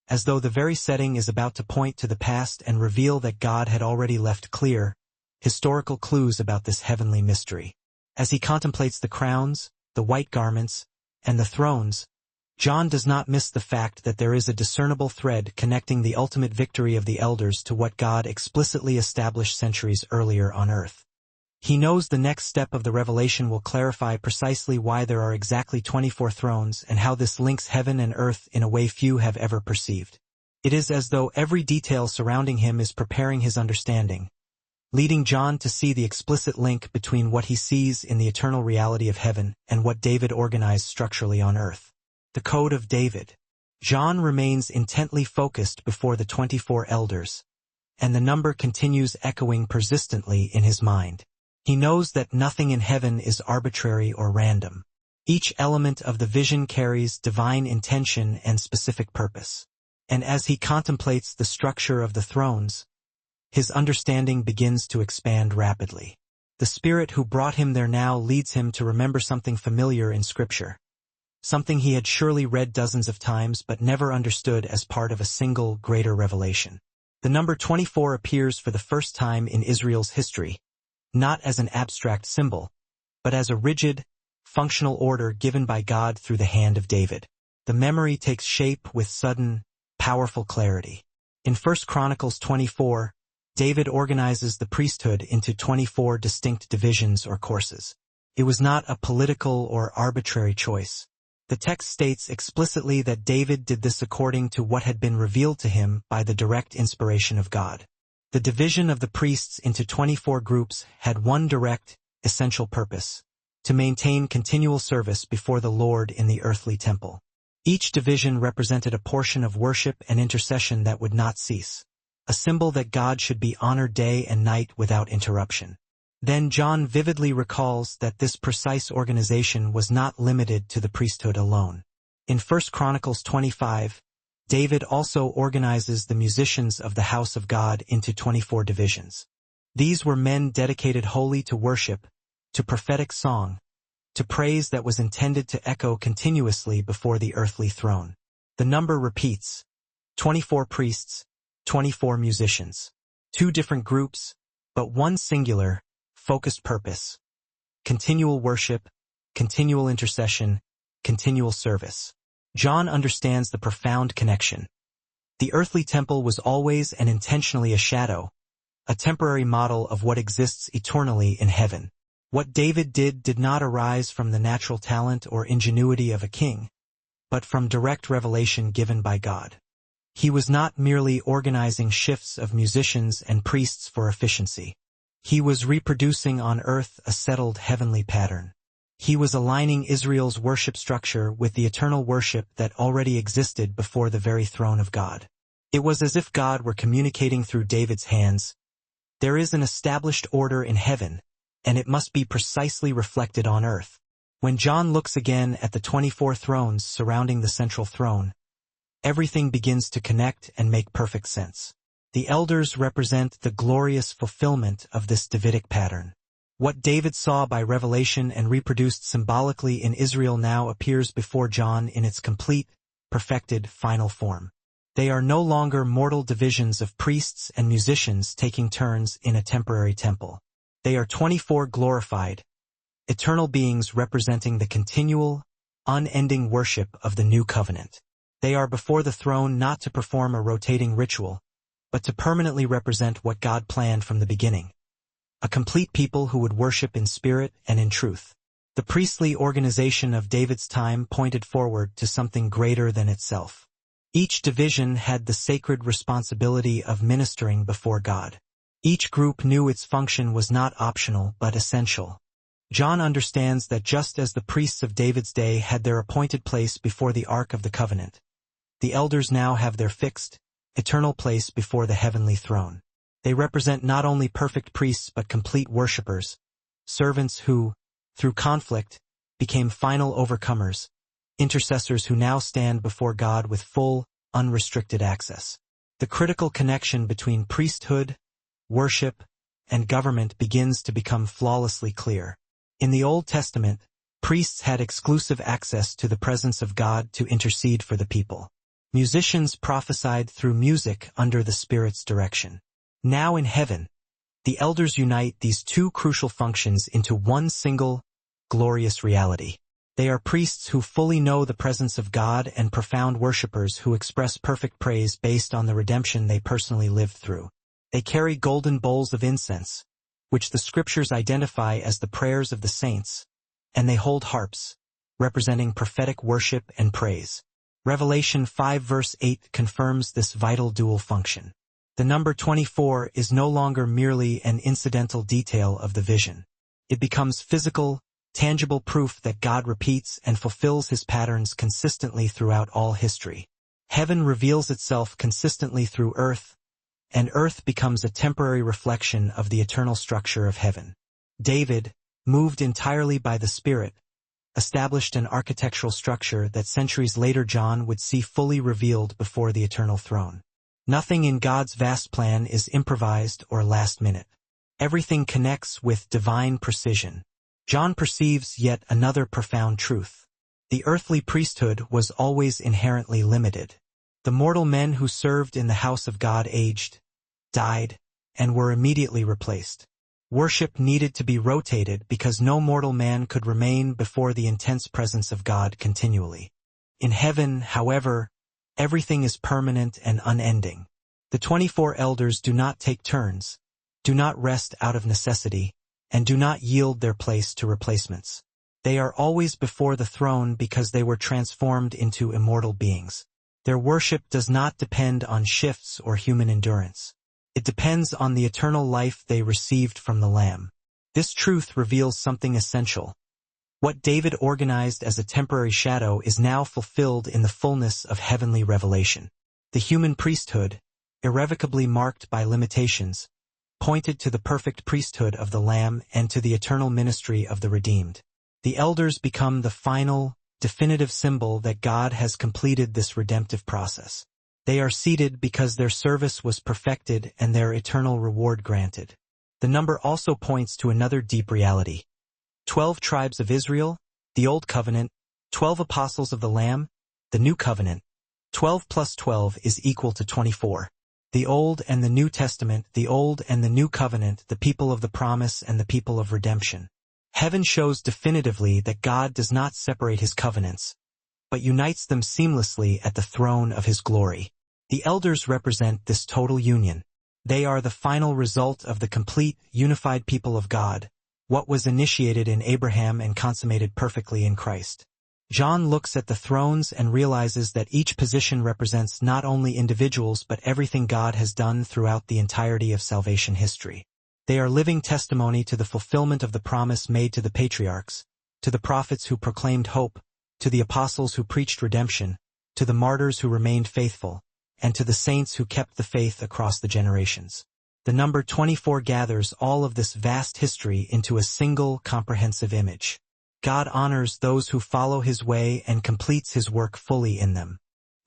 as though the very setting is about to point to the past and reveal that God had already left clear, historical clues about this heavenly mystery. As he contemplates the crowns, the white garments, and the thrones, John does not miss the fact that there is a discernible thread connecting the ultimate victory of the elders to what God explicitly established centuries earlier on earth. He knows the next step of the revelation will clarify precisely why there are exactly 24 thrones and how this links heaven and earth in a way few have ever perceived. It is as though every detail surrounding him is preparing his understanding, leading John to see the explicit link between what he sees in the eternal reality of heaven and what David organized structurally on earth. The Code of David. John remains intently focused before the 24 elders, and the number continues echoing persistently in his mind. He knows that nothing in heaven is arbitrary or random. Each element of the vision carries divine intention and specific purpose. And as he contemplates the structure of the thrones, his understanding begins to expand rapidly. The Spirit who brought him there now leads him to remember something familiar in Scripture, something he had surely read dozens of times but never understood as part of a single greater revelation. The number 24 appears for the first time in Israel's history, not as an abstract symbol, but as a rigid, functional order given by God through the hand of David. The memory takes shape with sudden, powerful clarity. In 1 Chronicles 24, David organizes the priesthood into 24 distinct divisions or courses. It was not a political or arbitrary choice. The text states explicitly that David did this according to what had been revealed to him by the direct inspiration of God. The division of the priests into 24 groups had one direct, essential purpose: to maintain continual service before the Lord in the earthly temple. Each division represented a portion of worship and intercession that would not cease, a symbol that God should be honored day and night without interruption. Then John vividly recalls that this precise organization was not limited to the priesthood alone. In 1 Chronicles 25, David also organizes the musicians of the house of God into 24 divisions. These were men dedicated wholly to worship, to prophetic song, to praise that was intended to echo continuously before the earthly throne. The number repeats: 24 priests, 24 musicians. Two different groups, but one singular, focused purpose: continual worship, continual intercession, continual service. John understands the profound connection. The earthly temple was always and intentionally a shadow, a temporary model of what exists eternally in heaven. What David did not arise from the natural talent or ingenuity of a king, but from direct revelation given by God. He was not merely organizing shifts of musicians and priests for efficiency. He was reproducing on earth a settled heavenly pattern. He was aligning Israel's worship structure with the eternal worship that already existed before the very throne of God. It was as if God were communicating through David's hands. There is an established order in heaven, and it must be precisely reflected on earth. When John looks again at the 24 thrones surrounding the central throne, everything begins to connect and make perfect sense. The elders represent the glorious fulfillment of this Davidic pattern. What David saw by revelation and reproduced symbolically in Israel now appears before John in its complete, perfected, final form. They are no longer mortal divisions of priests and musicians taking turns in a temporary temple. They are 24 glorified, eternal beings representing the continual, unending worship of the new covenant. They are before the throne not to perform a rotating ritual, but to permanently represent what God planned from the beginning. A complete people who would worship in spirit and in truth. The priestly organization of David's time pointed forward to something greater than itself. Each division had the sacred responsibility of ministering before God. Each group knew its function was not optional but essential. John understands that just as the priests of David's day had their appointed place before the Ark of the Covenant, the elders now have their fixed, eternal place before the heavenly throne. They represent not only perfect priests but complete worshippers, servants who, through conflict, became final overcomers, intercessors who now stand before God with full, unrestricted access. The critical connection between priesthood, worship, and government begins to become flawlessly clear. In the Old Testament, priests had exclusive access to the presence of God to intercede for the people. Musicians prophesied through music under the Spirit's direction. Now in heaven, the elders unite these two crucial functions into one single, glorious reality. They are priests who fully know the presence of God and profound worshipers who express perfect praise based on the redemption they personally lived through. They carry golden bowls of incense, which the scriptures identify as the prayers of the saints, and they hold harps, representing prophetic worship and praise. Revelation 5 verse 8 confirms this vital dual function. The number 24 is no longer merely an incidental detail of the vision. It becomes physical, tangible proof that God repeats and fulfills his patterns consistently throughout all history. Heaven reveals itself consistently through earth, and earth becomes a temporary reflection of the eternal structure of heaven. David, moved entirely by the Spirit, established an architectural structure that centuries later John would see fully revealed before the eternal throne. Nothing in God's vast plan is improvised or last minute. Everything connects with divine precision. John perceives yet another profound truth. The earthly priesthood was always inherently limited. The mortal men who served in the house of God aged, died, and were immediately replaced. Worship needed to be rotated because no mortal man could remain before the intense presence of God continually. In heaven, however, everything is permanent and unending. The 24 elders do not take turns, do not rest out of necessity, and do not yield their place to replacements. They are always before the throne because they were transformed into immortal beings. Their worship does not depend on shifts or human endurance. It depends on the eternal life they received from the Lamb. This truth reveals something essential. What David organized as a temporary shadow is now fulfilled in the fullness of heavenly revelation. The human priesthood, irrevocably marked by limitations, pointed to the perfect priesthood of the Lamb and to the eternal ministry of the redeemed. The elders become the final, definitive symbol that God has completed this redemptive process. They are seated because their service was perfected and their eternal reward granted. The number also points to another deep reality. 12 tribes of Israel, the Old Covenant, 12 apostles of the Lamb, the New Covenant. 12 plus 12 is equal to 24. The Old and the New Testament, the Old and the New Covenant, the people of the promise and the people of redemption. Heaven shows definitively that God does not separate his covenants, but unites them seamlessly at the throne of his glory. The elders represent this total union. They are the final result of the complete, unified people of God, what was initiated in Abraham and consummated perfectly in Christ. John looks at the thrones and realizes that each position represents not only individuals but everything God has done throughout the entirety of salvation history. They are living testimony to the fulfillment of the promise made to the patriarchs, to the prophets who proclaimed hope, to the apostles who preached redemption, to the martyrs who remained faithful, and to the saints who kept the faith across the generations. The number 24 gathers all of this vast history into a single comprehensive image. God honors those who follow his way and completes his work fully in them.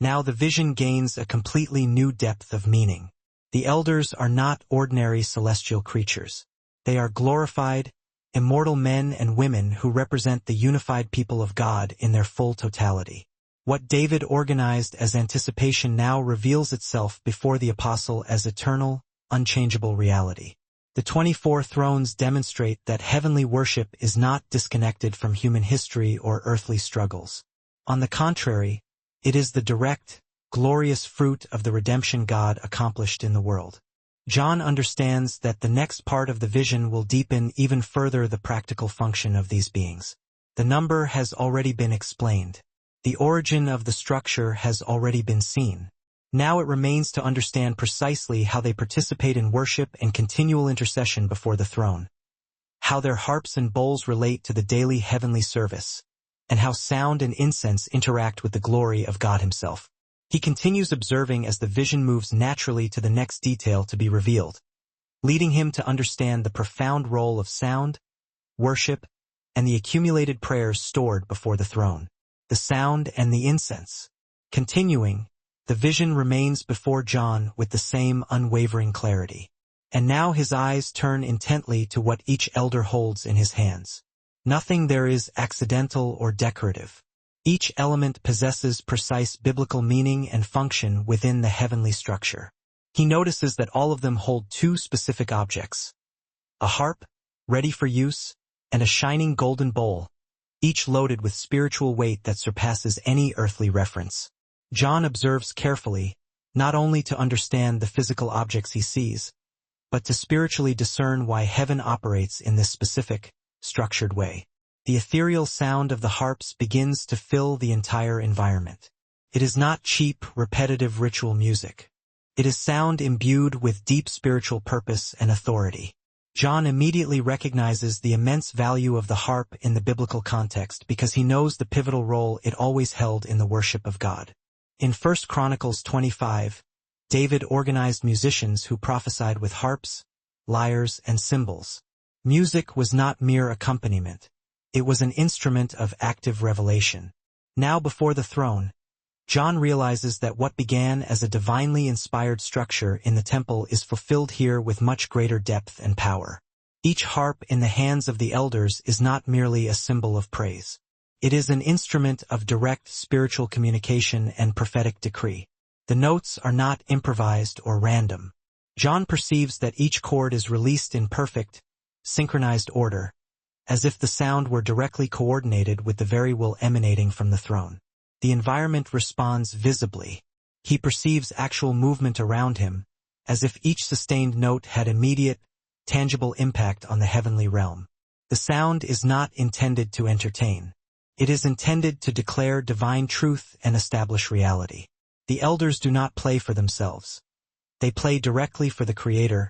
Now the vision gains a completely new depth of meaning. The elders are not ordinary celestial creatures. They are glorified, immortal men and women who represent the unified people of God in their full totality. What David organized as anticipation now reveals itself before the apostle as eternal, unchangeable reality. The 24 thrones demonstrate that heavenly worship is not disconnected from human history or earthly struggles. On the contrary, it is the direct, glorious fruit of the redemption God accomplished in the world. John understands that the next part of the vision will deepen even further the practical function of these beings. The number has already been explained. The origin of the structure has already been seen. Now it remains to understand precisely how they participate in worship and continual intercession before the throne, how their harps and bowls relate to the daily heavenly service, and how sound and incense interact with the glory of God himself. He continues observing as the vision moves naturally to the next detail to be revealed, leading him to understand the profound role of sound, worship, and the accumulated prayers stored before the throne. The sound and the incense. Continuing, the vision remains before John with the same unwavering clarity. And now his eyes turn intently to what each elder holds in his hands. Nothing there is accidental or decorative. Each element possesses precise biblical meaning and function within the heavenly structure. He notices that all of them hold two specific objects: a harp, ready for use, and a shining golden bowl, each loaded with spiritual weight that surpasses any earthly reference. John observes carefully, not only to understand the physical objects he sees, but to spiritually discern why heaven operates in this specific, structured way. The ethereal sound of the harps begins to fill the entire environment. It is not cheap, repetitive ritual music. It is sound imbued with deep spiritual purpose and authority. John immediately recognizes the immense value of the harp in the biblical context because he knows the pivotal role it always held in the worship of God. In 1 Chronicles 25, David organized musicians who prophesied with harps, lyres, and cymbals. Music was not mere accompaniment. It was an instrument of active revelation. Now before the throne, John realizes that what began as a divinely inspired structure in the temple is fulfilled here with much greater depth and power. Each harp in the hands of the elders is not merely a symbol of praise. It is an instrument of direct spiritual communication and prophetic decree. The notes are not improvised or random. John perceives that each chord is released in perfect, synchronized order, as if the sound were directly coordinated with the very will emanating from the throne. The environment responds visibly. He perceives actual movement around him, as if each sustained note had immediate, tangible impact on the heavenly realm. The sound is not intended to entertain. It is intended to declare divine truth and establish reality. The elders do not play for themselves. They play directly for the Creator,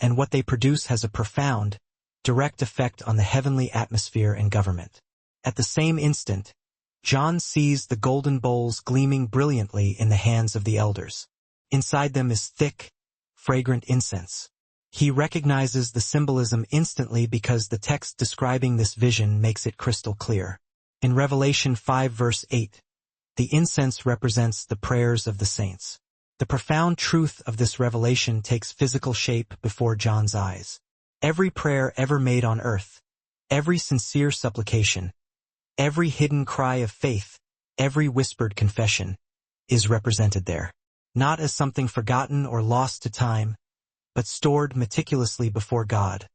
and what they produce has a profound, direct effect on the heavenly atmosphere and government. At the same instant, John sees the golden bowls gleaming brilliantly in the hands of the elders. Inside them is thick, fragrant incense. He recognizes the symbolism instantly because the text describing this vision makes it crystal clear. In Revelation 5 verse 8, the incense represents the prayers of the saints. The profound truth of this revelation takes physical shape before John's eyes. Every prayer ever made on earth, every sincere supplication, every hidden cry of faith, every whispered confession, is represented there. Not as something forgotten or lost to time, but stored meticulously before God,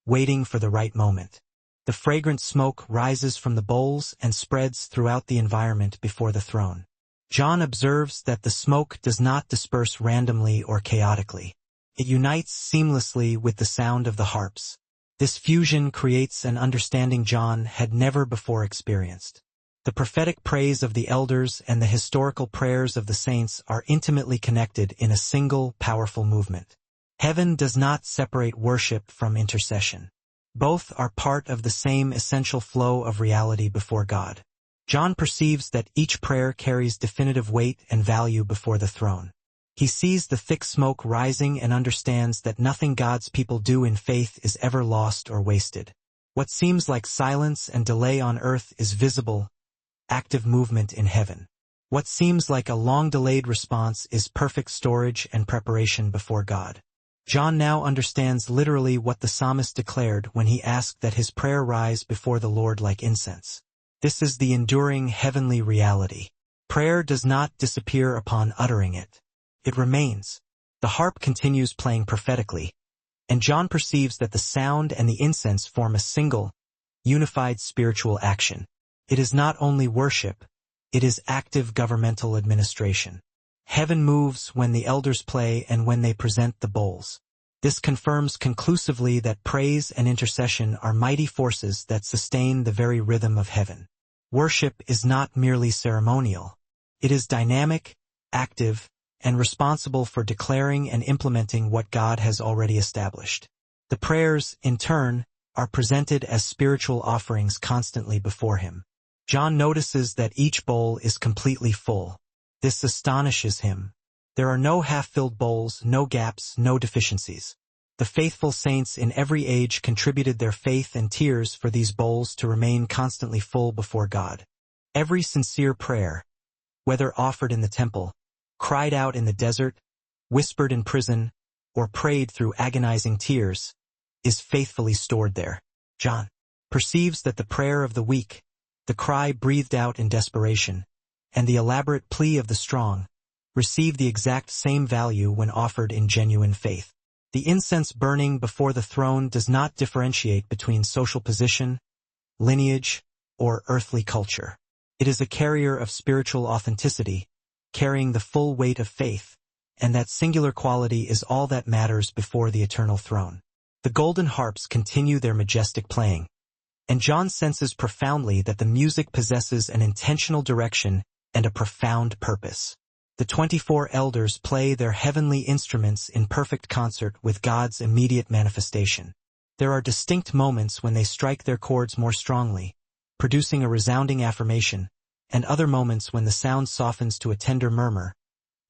waiting for the right moment. The fragrant smoke rises from the bowls and spreads throughout the environment before the throne. John observes that the smoke does not disperse randomly or chaotically. It unites seamlessly with the sound of the harps. This fusion creates an understanding John had never before experienced. The prophetic praise of the elders and the historical prayers of the saints are intimately connected in a single, powerful movement. Heaven does not separate worship from intercession. Both are part of the same essential flow of reality before God. John perceives that each prayer carries definitive weight and value before the throne. He sees the thick smoke rising and understands that nothing God's people do in faith is ever lost or wasted. What seems like silence and delay on earth is visible, active movement in heaven. What seems like a long-delayed response is perfect storage and preparation before God. John now understands literally what the psalmist declared when he asked that his prayer rise before the Lord like incense. This is the enduring heavenly reality. Prayer does not disappear upon uttering it. It remains. The harp continues playing prophetically, and John perceives that the sound and the incense form a single, unified spiritual action. It is not only worship, it is active governmental administration. Heaven moves when the elders play and when they present the bowls. This confirms conclusively that praise and intercession are mighty forces that sustain the very rhythm of heaven. Worship is not merely ceremonial. It is dynamic, active, and responsible for declaring and implementing what God has already established. The prayers, in turn, are presented as spiritual offerings constantly before him. John notices that each bowl is completely full. This astonishes him. There are no half-filled bowls, no gaps, no deficiencies. The faithful saints in every age contributed their faith and tears for these bowls to remain constantly full before God. Every sincere prayer, whether offered in the temple, cried out in the desert, whispered in prison, or prayed through agonizing tears, is faithfully stored there. John perceives that the prayer of the weak, the cry breathed out in desperation, and the elaborate plea of the strong, receive the exact same value when offered in genuine faith. The incense burning before the throne does not differentiate between social position, lineage, or earthly culture. It is a carrier of spiritual authenticity, carrying the full weight of faith, and that singular quality is all that matters before the eternal throne. The golden harps continue their majestic playing, and John senses profoundly that the music possesses an intentional direction and a profound purpose. The 24 elders play their heavenly instruments in perfect concert with God's immediate manifestation. There are distinct moments when they strike their chords more strongly, producing a resounding affirmation, and other moments when the sound softens to a tender murmur,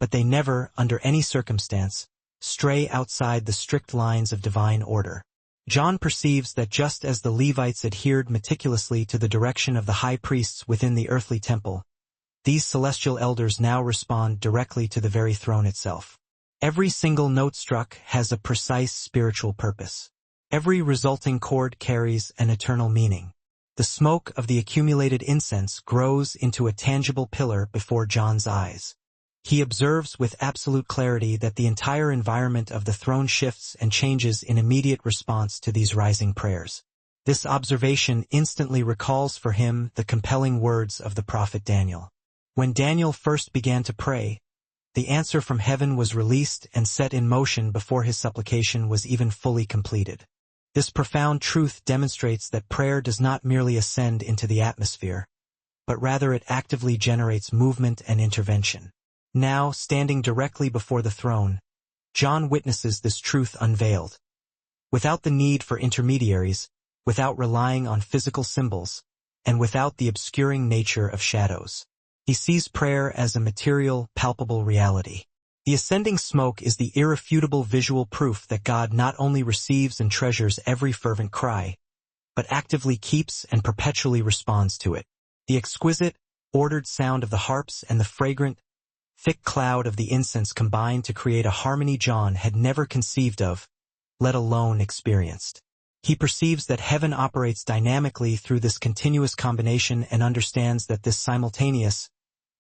but they never, under any circumstance, stray outside the strict lines of divine order. John perceives that just as the Levites adhered meticulously to the direction of the high priests within the earthly temple, these celestial elders now respond directly to the very throne itself. Every single note struck has a precise spiritual purpose. Every resulting chord carries an eternal meaning. The smoke of the accumulated incense grows into a tangible pillar before John's eyes. He observes with absolute clarity that the entire environment of the throne shifts and changes in immediate response to these rising prayers. This observation instantly recalls for him the compelling words of the prophet Daniel. When Daniel first began to pray, the answer from heaven was released and set in motion before his supplication was even fully completed. This profound truth demonstrates that prayer does not merely ascend into the atmosphere, but rather it actively generates movement and intervention. Now, standing directly before the throne, John witnesses this truth unveiled. Without the need for intermediaries, without relying on physical symbols, and without the obscuring nature of shadows, he sees prayer as a material, palpable reality. The ascending smoke is the irrefutable visual proof that God not only receives and treasures every fervent cry, but actively keeps and perpetually responds to it. The exquisite, ordered sound of the harps and the fragrant, thick cloud of the incense combine to create a harmony John had never conceived of, let alone experienced. He perceives that heaven operates dynamically through this continuous combination and understands that this simultaneous,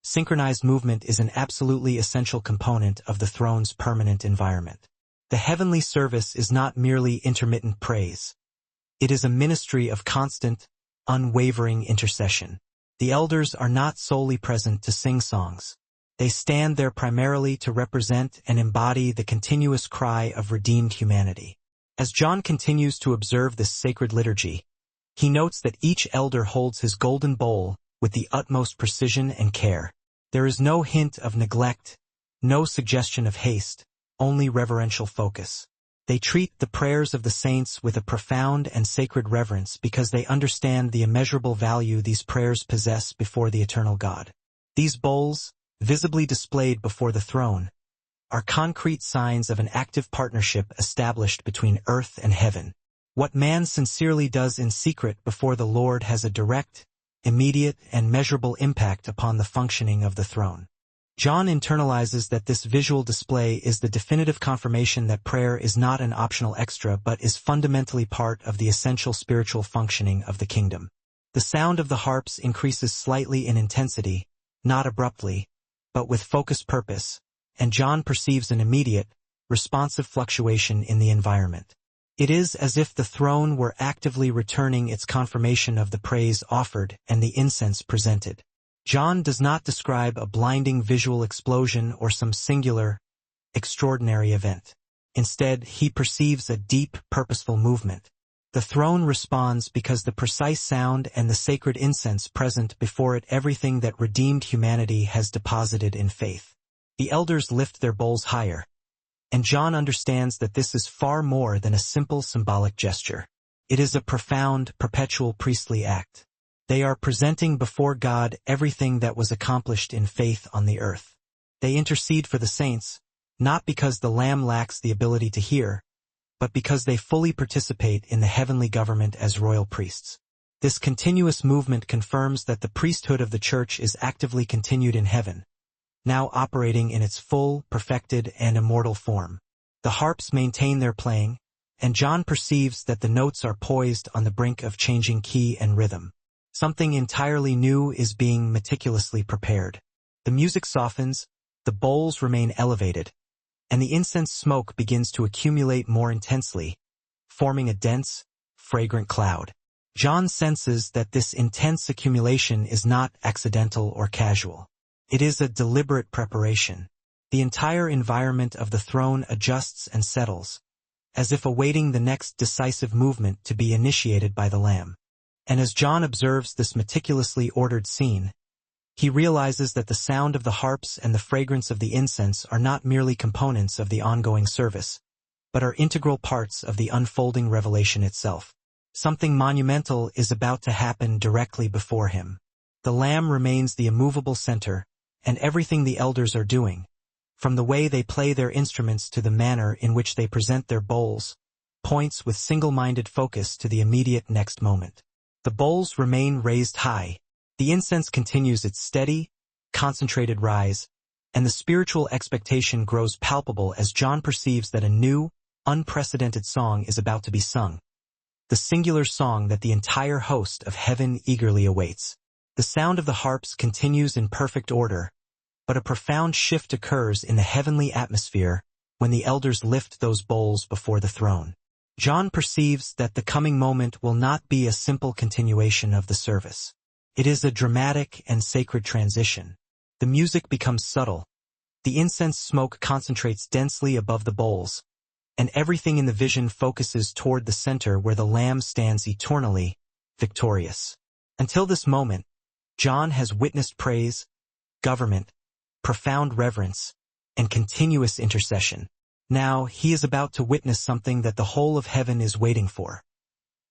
synchronized movement is an absolutely essential component of the throne's permanent environment. The heavenly service is not merely intermittent praise. It is a ministry of constant, unwavering intercession. The elders are not solely present to sing songs. They stand there primarily to represent and embody the continuous cry of redeemed humanity. As John continues to observe this sacred liturgy, he notes that each elder holds his golden bowl with the utmost precision and care. There is no hint of neglect, no suggestion of haste, only reverential focus. They treat the prayers of the saints with a profound and sacred reverence because they understand the immeasurable value these prayers possess before the eternal God. These bowls, visibly displayed before the throne, are concrete signs of an active partnership established between earth and heaven. What man sincerely does in secret before the Lord has a direct, immediate, and measurable impact upon the functioning of the throne. John internalizes that this visual display is the definitive confirmation that prayer is not an optional extra but is fundamentally part of the essential spiritual functioning of the kingdom. The sound of the harps increases slightly in intensity, not abruptly, but with focused purpose, and John perceives an immediate, responsive fluctuation in the environment. It is as if the throne were actively returning its confirmation of the praise offered and the incense presented. John does not describe a blinding visual explosion or some singular, extraordinary event. Instead, he perceives a deep, purposeful movement. The throne responds because the precise sound and the sacred incense present before it everything that redeemed humanity has deposited in faith. The elders lift their bowls higher, and John understands that this is far more than a simple symbolic gesture. It is a profound, perpetual priestly act. They are presenting before God everything that was accomplished in faith on the earth. They intercede for the saints, not because the Lamb lacks the ability to hear, but because they fully participate in the heavenly government as royal priests. This continuous movement confirms that the priesthood of the Church is actively continued in heaven, now operating in its full, perfected, and immortal form. The harps maintain their playing, and John perceives that the notes are poised on the brink of changing key and rhythm. Something entirely new is being meticulously prepared. The music softens, the bowls remain elevated, and the incense smoke begins to accumulate more intensely, forming a dense, fragrant cloud. John senses that this intense accumulation is not accidental or casual. It is a deliberate preparation. The entire environment of the throne adjusts and settles, as if awaiting the next decisive movement to be initiated by the Lamb. And as John observes this meticulously ordered scene, he realizes that the sound of the harps and the fragrance of the incense are not merely components of the ongoing service, but are integral parts of the unfolding revelation itself. Something monumental is about to happen directly before him. The Lamb remains the immovable center, and everything the elders are doing, from the way they play their instruments to the manner in which they present their bowls, points with single-minded focus to the immediate next moment. The bowls remain raised high. The incense continues its steady, concentrated rise, and the spiritual expectation grows palpable as John perceives that a new, unprecedented song is about to be sung. The singular song that the entire host of heaven eagerly awaits. The sound of the harps continues in perfect order, but a profound shift occurs in the heavenly atmosphere when the elders lift those bowls before the throne. John perceives that the coming moment will not be a simple continuation of the service. It is a dramatic and sacred transition. The music becomes subtle. The incense smoke concentrates densely above the bowls, and everything in the vision focuses toward the center where the Lamb stands eternally, victorious. Until this moment, John has witnessed praise, government, profound reverence, and continuous intercession. Now, he is about to witness something that the whole of heaven is waiting for.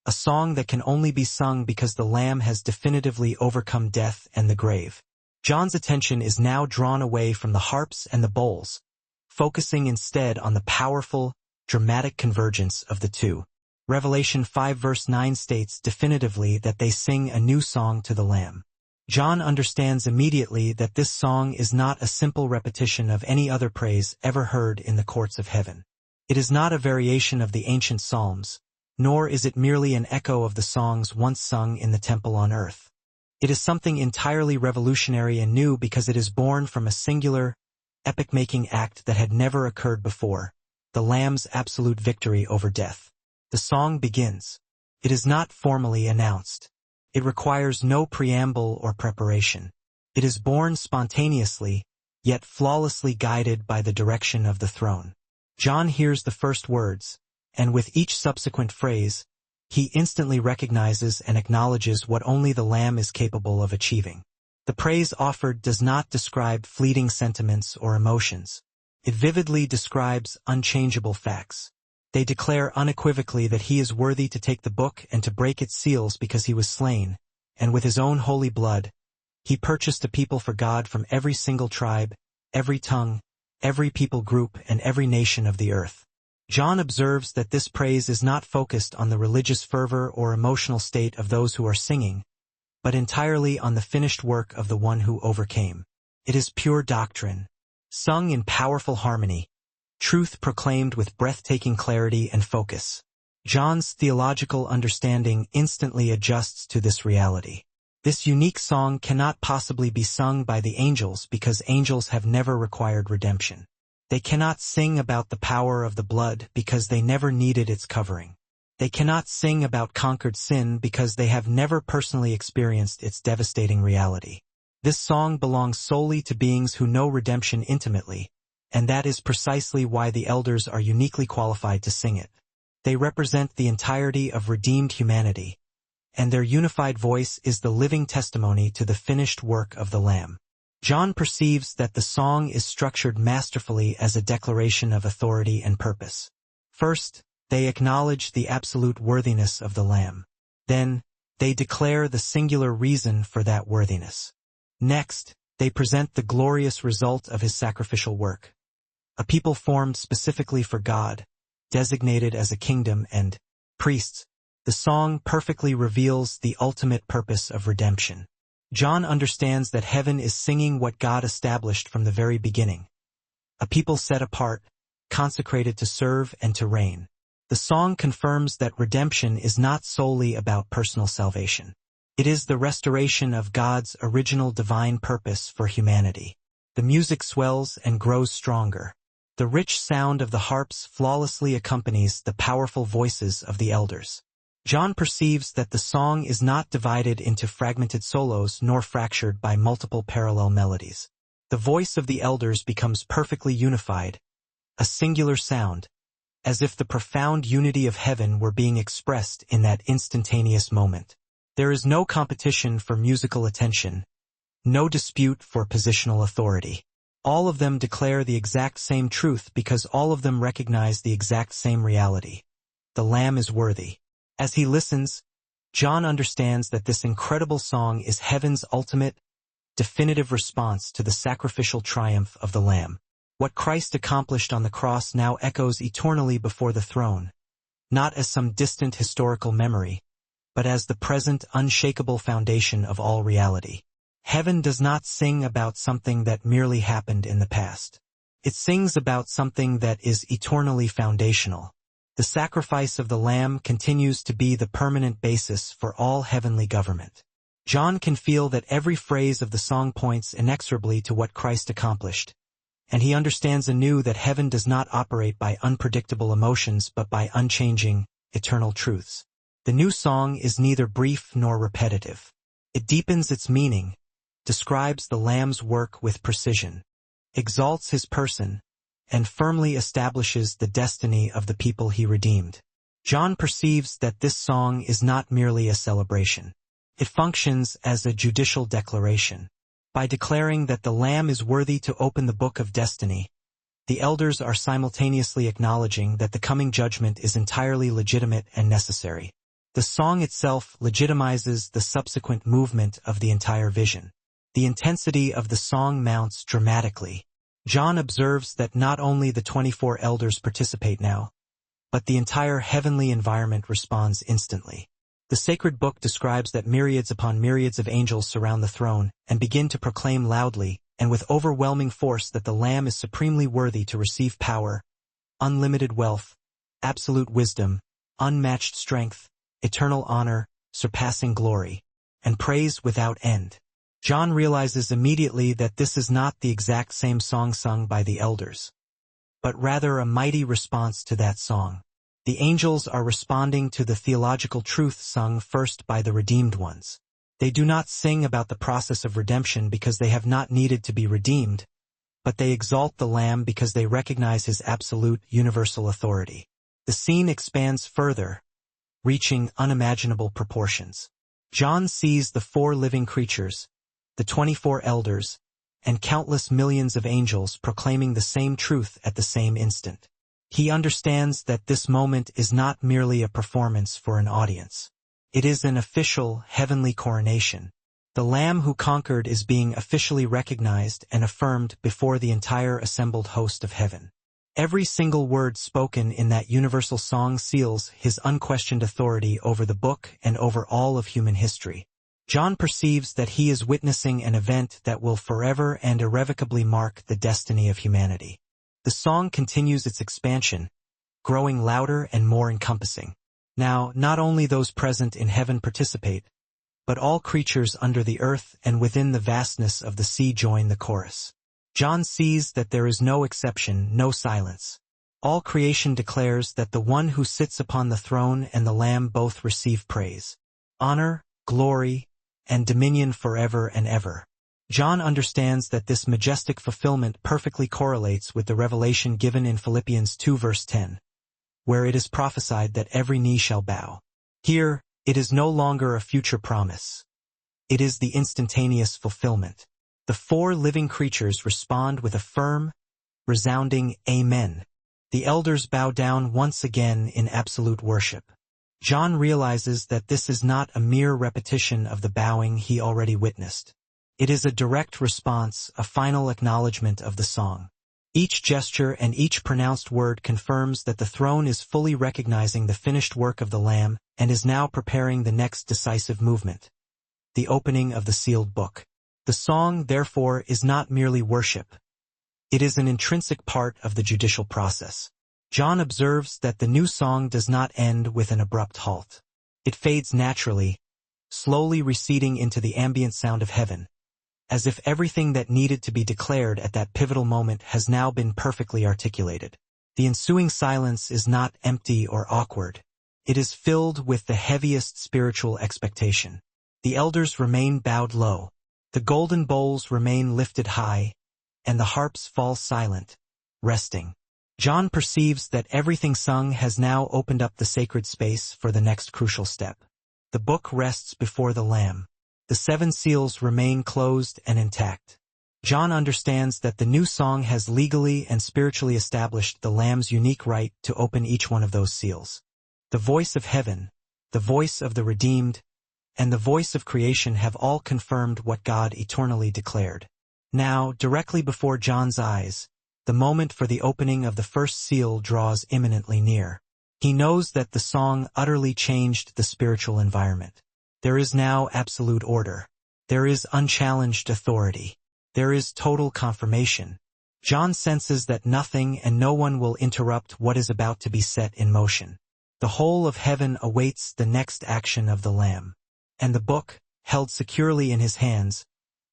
A song that can only be sung because the Lamb has definitively overcome death and the grave. John's attention is now drawn away from the harps and the bowls, focusing instead on the powerful, dramatic convergence of the two. Revelation 5 verse 9 states definitively that they sing a new song to the Lamb. John understands immediately that this song is not a simple repetition of any other praise ever heard in the courts of heaven. It is not a variation of the ancient psalms, nor is it merely an echo of the songs once sung in the temple on earth. It is something entirely revolutionary and new because it is born from a singular, epic-making act that had never occurred before, the Lamb's absolute victory over death. The song begins. It is not formally announced. It requires no preamble or preparation. It is born spontaneously, yet flawlessly guided by the direction of the throne. John hears the first words, and with each subsequent phrase, he instantly recognizes and acknowledges what only the Lamb is capable of achieving. The praise offered does not describe fleeting sentiments or emotions. It vividly describes unchangeable facts. They declare unequivocally that he is worthy to take the book and to break its seals because he was slain, and with his own holy blood, he purchased a people for God from every single tribe, every tongue, every people group and every nation of the earth. John observes that this praise is not focused on the religious fervor or emotional state of those who are singing, but entirely on the finished work of the one who overcame. It is pure doctrine, sung in powerful harmony, truth proclaimed with breathtaking clarity and focus. John's theological understanding instantly adjusts to this reality. This unique song cannot possibly be sung by the angels because angels have never required redemption. They cannot sing about the power of the blood because they never needed its covering. They cannot sing about conquered sin because they have never personally experienced its devastating reality. This song belongs solely to beings who know redemption intimately, and that is precisely why the elders are uniquely qualified to sing it. They represent the entirety of redeemed humanity, and their unified voice is the living testimony to the finished work of the Lamb. John perceives that the song is structured masterfully as a declaration of authority and purpose. First, they acknowledge the absolute worthiness of the Lamb. Then, they declare the singular reason for that worthiness. Next, they present the glorious result of his sacrificial work. A people formed specifically for God, designated as a kingdom and priests. The song perfectly reveals the ultimate purpose of redemption. John understands that heaven is singing what God established from the very beginning. A people set apart, consecrated to serve and to reign. The song confirms that redemption is not solely about personal salvation. It is the restoration of God's original divine purpose for humanity. The music swells and grows stronger. The rich sound of the harps flawlessly accompanies the powerful voices of the elders. John perceives that the song is not divided into fragmented solos nor fractured by multiple parallel melodies. The voice of the elders becomes perfectly unified, a singular sound, as if the profound unity of heaven were being expressed in that instantaneous moment. There is no competition for musical attention, no dispute for positional authority. All of them declare the exact same truth because all of them recognize the exact same reality. The Lamb is worthy. As he listens, John understands that this incredible song is heaven's ultimate, definitive response to the sacrificial triumph of the Lamb. What Christ accomplished on the cross now echoes eternally before the throne, not as some distant historical memory, but as the present unshakable foundation of all reality. Heaven does not sing about something that merely happened in the past. It sings about something that is eternally foundational. The sacrifice of the Lamb continues to be the permanent basis for all heavenly government. John can feel that every phrase of the song points inexorably to what Christ accomplished, and he understands anew that heaven does not operate by unpredictable emotions but by unchanging, eternal truths. The new song is neither brief nor repetitive. It deepens its meaning, describes the Lamb's work with precision, exalts his person, and firmly establishes the destiny of the people he redeemed. John perceives that this song is not merely a celebration. It functions as a judicial declaration. By declaring that the Lamb is worthy to open the book of destiny, the elders are simultaneously acknowledging that the coming judgment is entirely legitimate and necessary. The song itself legitimizes the subsequent movement of the entire vision. The intensity of the song mounts dramatically. John observes that not only the 24 elders participate now, but the entire heavenly environment responds instantly. The sacred book describes that myriads upon myriads of angels surround the throne and begin to proclaim loudly and with overwhelming force that the Lamb is supremely worthy to receive power, unlimited wealth, absolute wisdom, unmatched strength, eternal honor, surpassing glory, and praise without end. John realizes immediately that this is not the exact same song sung by the elders, but rather a mighty response to that song. The angels are responding to the theological truth sung first by the redeemed ones. They do not sing about the process of redemption because they have not needed to be redeemed, but they exalt the Lamb because they recognize his absolute, universal authority. The scene expands further, reaching unimaginable proportions. John sees the 4 living creatures, the 24 elders, and countless millions of angels proclaiming the same truth at the same instant. He understands that this moment is not merely a performance for an audience. It is an official, heavenly coronation. The Lamb who conquered is being officially recognized and affirmed before the entire assembled host of heaven. Every single word spoken in that universal song seals his unquestioned authority over the book and over all of human history. John perceives that he is witnessing an event that will forever and irrevocably mark the destiny of humanity. The song continues its expansion, growing louder and more encompassing. Now, not only those present in heaven participate, but all creatures under the earth and within the vastness of the sea join the chorus. John sees that there is no exception, no silence. All creation declares that the one who sits upon the throne and the Lamb both receive praise, honor, glory, and dominion forever and ever. John understands that this majestic fulfillment perfectly correlates with the revelation given in Philippians 2 verse 10, where it is prophesied that every knee shall bow. Here, it is no longer a future promise. It is the instantaneous fulfillment. The four living creatures respond with a firm, resounding Amen. The elders bow down once again in absolute worship. John realizes that this is not a mere repetition of the bowing he already witnessed. It is a direct response, a final acknowledgement of the song. Each gesture and each pronounced word confirms that the throne is fully recognizing the finished work of the Lamb and is now preparing the next decisive movement, the opening of the sealed book. The song, therefore, is not merely worship. It is an intrinsic part of the judicial process. John observes that the new song does not end with an abrupt halt. It fades naturally, slowly receding into the ambient sound of heaven, as if everything that needed to be declared at that pivotal moment has now been perfectly articulated. The ensuing silence is not empty or awkward. It is filled with the heaviest spiritual expectation. The elders remain bowed low. The golden bowls remain lifted high, and the harps fall silent, resting. John perceives that everything sung has now opened up the sacred space for the next crucial step. The book rests before the Lamb. The seven seals remain closed and intact. John understands that the new song has legally and spiritually established the Lamb's unique right to open each one of those seals. The voice of heaven, the voice of the redeemed, and the voice of creation have all confirmed what God eternally declared. Now, directly before John's eyes, the moment for the opening of the first seal draws imminently near. He knows that the song utterly changed the spiritual environment. There is now absolute order. There is unchallenged authority. There is total confirmation. John senses that nothing and no one will interrupt what is about to be set in motion. The whole of heaven awaits the next action of the Lamb. And the book, held securely in his hands,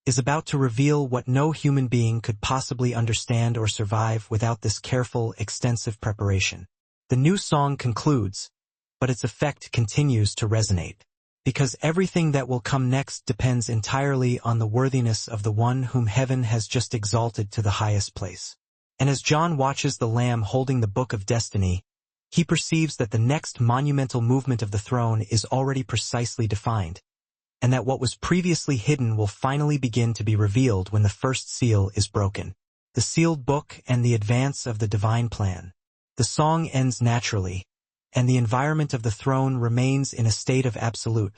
is about to reveal what no human being could possibly understand or survive without this careful, extensive preparation. The new song concludes, but its effect continues to resonate, because everything that will come next depends entirely on the worthiness of the one whom heaven has just exalted to the highest place. And as John watches the Lamb holding the book of destiny, he perceives that the next monumental movement of the throne is already precisely defined, and that what was previously hidden will finally begin to be revealed when the first seal is broken. The sealed book and the advance of the divine plan. The song ends naturally, and the environment of the throne remains in a state of absolute,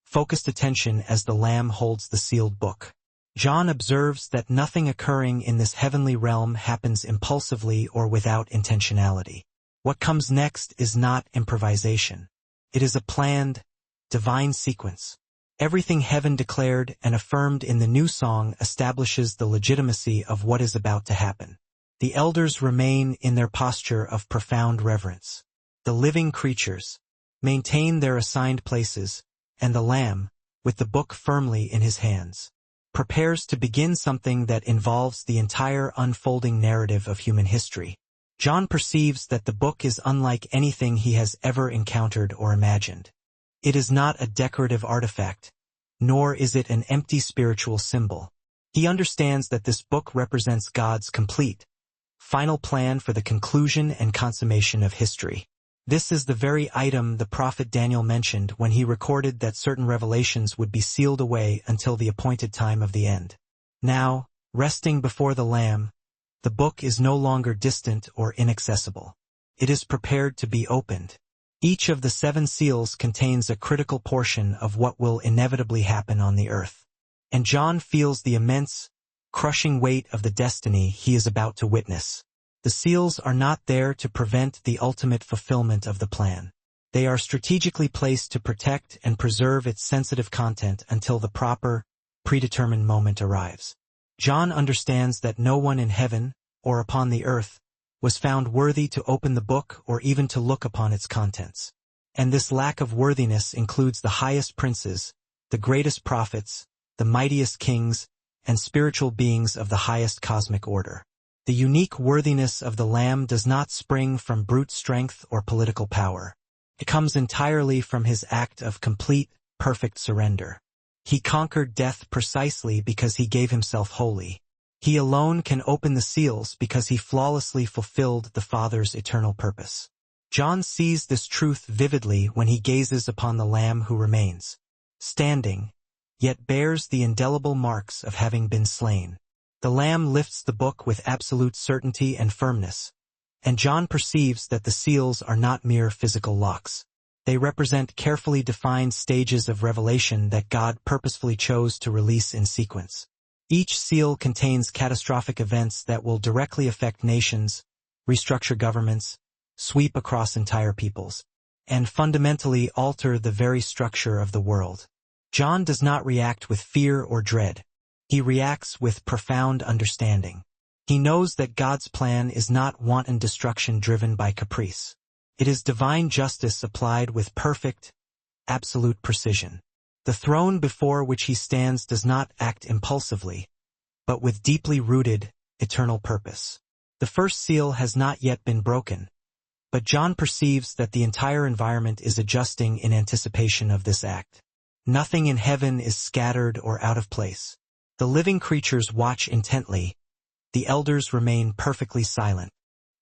focused attention as the Lamb holds the sealed book. John observes that nothing occurring in this heavenly realm happens impulsively or without intentionality. What comes next is not improvisation. It is a planned, divine sequence. Everything heaven declared and affirmed in the new song establishes the legitimacy of what is about to happen. The elders remain in their posture of profound reverence. The living creatures maintain their assigned places, and the Lamb, with the book firmly in his hands, prepares to begin something that involves the entire unfolding narrative of human history. John perceives that the book is unlike anything he has ever encountered or imagined. It is not a decorative artifact, nor is it an empty spiritual symbol. He understands that this book represents God's complete, final plan for the conclusion and consummation of history. This is the very item the prophet Daniel mentioned when he recorded that certain revelations would be sealed away until the appointed time of the end. Now, resting before the Lamb, the book is no longer distant or inaccessible. It is prepared to be opened. Each of the seven seals contains a critical portion of what will inevitably happen on the earth. and John feels the immense, crushing weight of the destiny he is about to witness. The seals are not there to prevent the ultimate fulfillment of the plan. They are strategically placed to protect and preserve its sensitive content until the proper, predetermined moment arrives. John understands that no one in heaven, or upon the earth, was found worthy to open the book or even to look upon its contents. And this lack of worthiness includes the highest princes, the greatest prophets, the mightiest kings, and spiritual beings of the highest cosmic order. The unique worthiness of the Lamb does not spring from brute strength or political power. It comes entirely from his act of complete, perfect surrender. He conquered death precisely because he gave himself wholly. He alone can open the seals because he flawlessly fulfilled the Father's eternal purpose. John sees this truth vividly when he gazes upon the Lamb who remains, standing, yet bears the indelible marks of having been slain. The Lamb lifts the book with absolute certainty and firmness, and John perceives that the seals are not mere physical locks. They represent carefully defined stages of revelation that God purposefully chose to release in sequence. Each seal contains catastrophic events that will directly affect nations, restructure governments, sweep across entire peoples, and fundamentally alter the very structure of the world. John does not react with fear or dread. He reacts with profound understanding. He knows that God's plan is not wanton destruction driven by caprice. It is divine justice applied with perfect, absolute precision. The throne before which he stands does not act impulsively, but with deeply rooted, eternal purpose. The first seal has not yet been broken, but John perceives that the entire environment is adjusting in anticipation of this act. Nothing in heaven is scattered or out of place. The living creatures watch intently, the elders remain perfectly silent,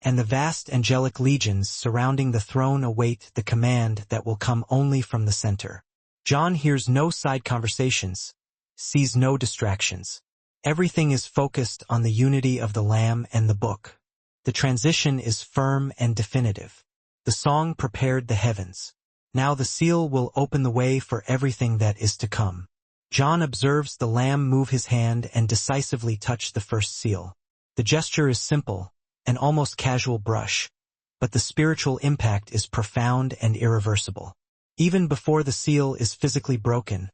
and the vast angelic legions surrounding the throne await the command that will come only from the center. John hears no side conversations, sees no distractions. Everything is focused on the unity of the Lamb and the book. The transition is firm and definitive. The song prepared the heavens. Now the seal will open the way for everything that is to come. John observes the Lamb move his hand and decisively touch the first seal. The gesture is simple, an almost casual brush, but the spiritual impact is profound and irreversible. Even before the seal is physically broken,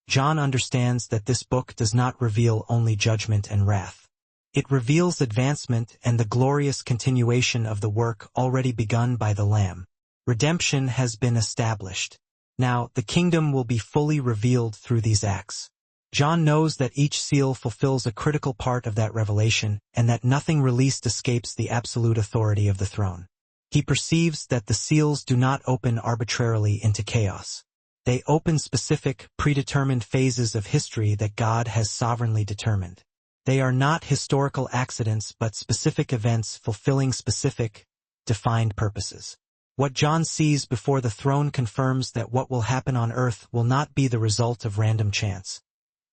John understands that this book does not reveal only judgment and wrath. It reveals advancement and the glorious continuation of the work already begun by the Lamb. Redemption has been established. Now, the kingdom will be fully revealed through these acts. John knows that each seal fulfills a critical part of that revelation and that nothing released escapes the absolute authority of the throne. He perceives that the seals do not open arbitrarily into chaos. They open specific, predetermined phases of history that God has sovereignly determined. They are not historical accidents but specific events fulfilling specific, defined purposes. What John sees before the throne confirms that what will happen on earth will not be the result of random chance,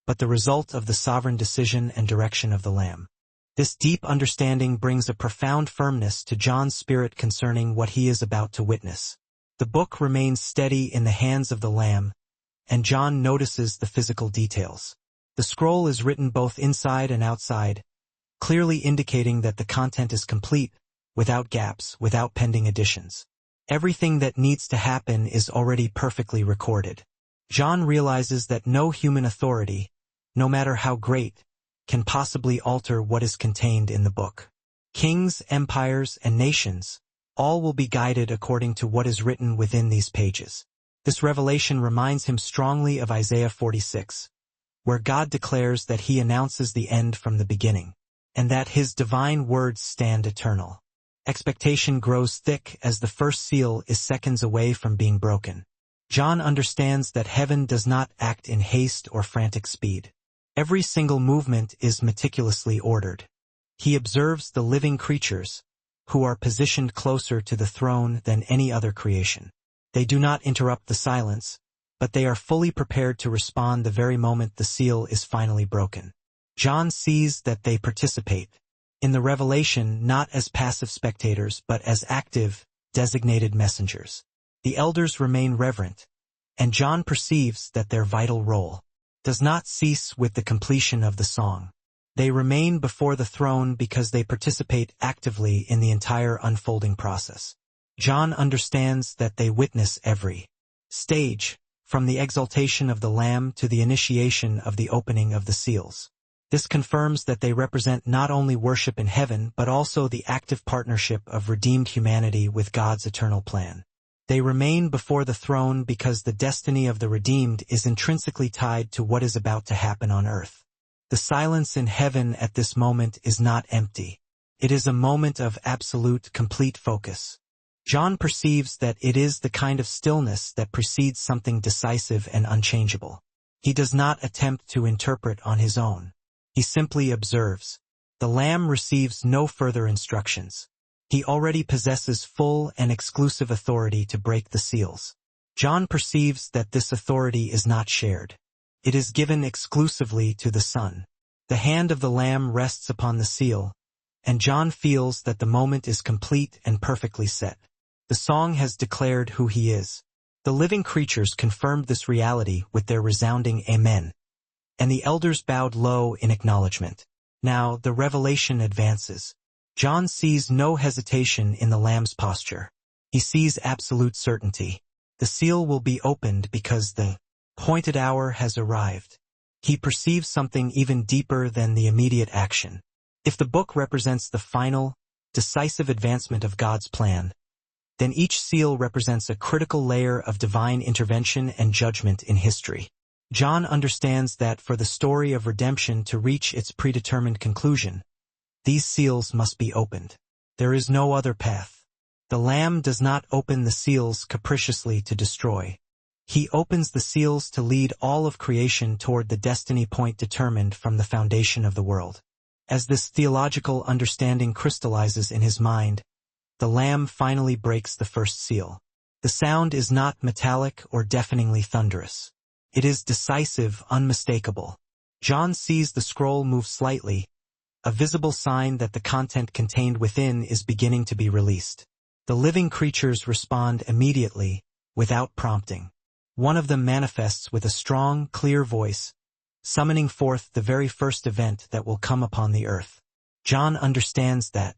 but the result of the sovereign decision and direction of the Lamb. This deep understanding brings a profound firmness to John's spirit concerning what he is about to witness. The book remains steady in the hands of the Lamb, and John notices the physical details. The scroll is written both inside and outside, clearly indicating that the content is complete, without gaps, without pending additions. Everything that needs to happen is already perfectly recorded. John realizes that no human authority, no matter how great, can possibly alter what is contained in the book. Kings, empires, and nations, all will be guided according to what is written within these pages. This revelation reminds him strongly of Isaiah 46, where God declares that he announces the end from the beginning, and that his divine words stand eternal. Expectation grows thick as the first seal is seconds away from being broken. John understands that heaven does not act in haste or frantic speed. Every single movement is meticulously ordered. He observes the living creatures, who are positioned closer to the throne than any other creation. They do not interrupt the silence, but they are fully prepared to respond the very moment the seal is finally broken. John sees that they participate in the revelation not as passive spectators but as active, designated messengers. The elders remain reverent, and John perceives that their vital role does not cease with the completion of the song. They remain before the throne because they participate actively in the entire unfolding process. John understands that they witness every stage, from the exaltation of the Lamb to the initiation of the opening of the seals. This confirms that they represent not only worship in heaven but also the active partnership of redeemed humanity with God's eternal plan. They remain before the throne because the destiny of the redeemed is intrinsically tied to what is about to happen on earth. The silence in heaven at this moment is not empty. It is a moment of absolute, complete focus. John perceives that it is the kind of stillness that precedes something decisive and unchangeable. He does not attempt to interpret on his own. He simply observes. The Lamb receives no further instructions. He already possesses full and exclusive authority to break the seals. John perceives that this authority is not shared. It is given exclusively to the Son. The hand of the Lamb rests upon the seal, and John feels that the moment is complete and perfectly set. The song has declared who he is. The living creatures confirmed this reality with their resounding Amen, and the elders bowed low in acknowledgement. Now the revelation advances. John sees no hesitation in the Lamb's posture. He sees absolute certainty. The seal will be opened because the appointed hour has arrived. He perceives something even deeper than the immediate action. If the book represents the final, decisive advancement of God's plan, then each seal represents a critical layer of divine intervention and judgment in history. John understands that for the story of redemption to reach its predetermined conclusion, these seals must be opened. There is no other path. The Lamb does not open the seals capriciously to destroy. He opens the seals to lead all of creation toward the destiny point determined from the foundation of the world. As this theological understanding crystallizes in his mind, the Lamb finally breaks the first seal. The sound is not metallic or deafeningly thunderous. It is decisive, unmistakable. John sees the scroll move slightly, a visible sign that the content contained within is beginning to be released. The living creatures respond immediately, without prompting. One of them manifests with a strong, clear voice, summoning forth the very first event that will come upon the earth. John understands that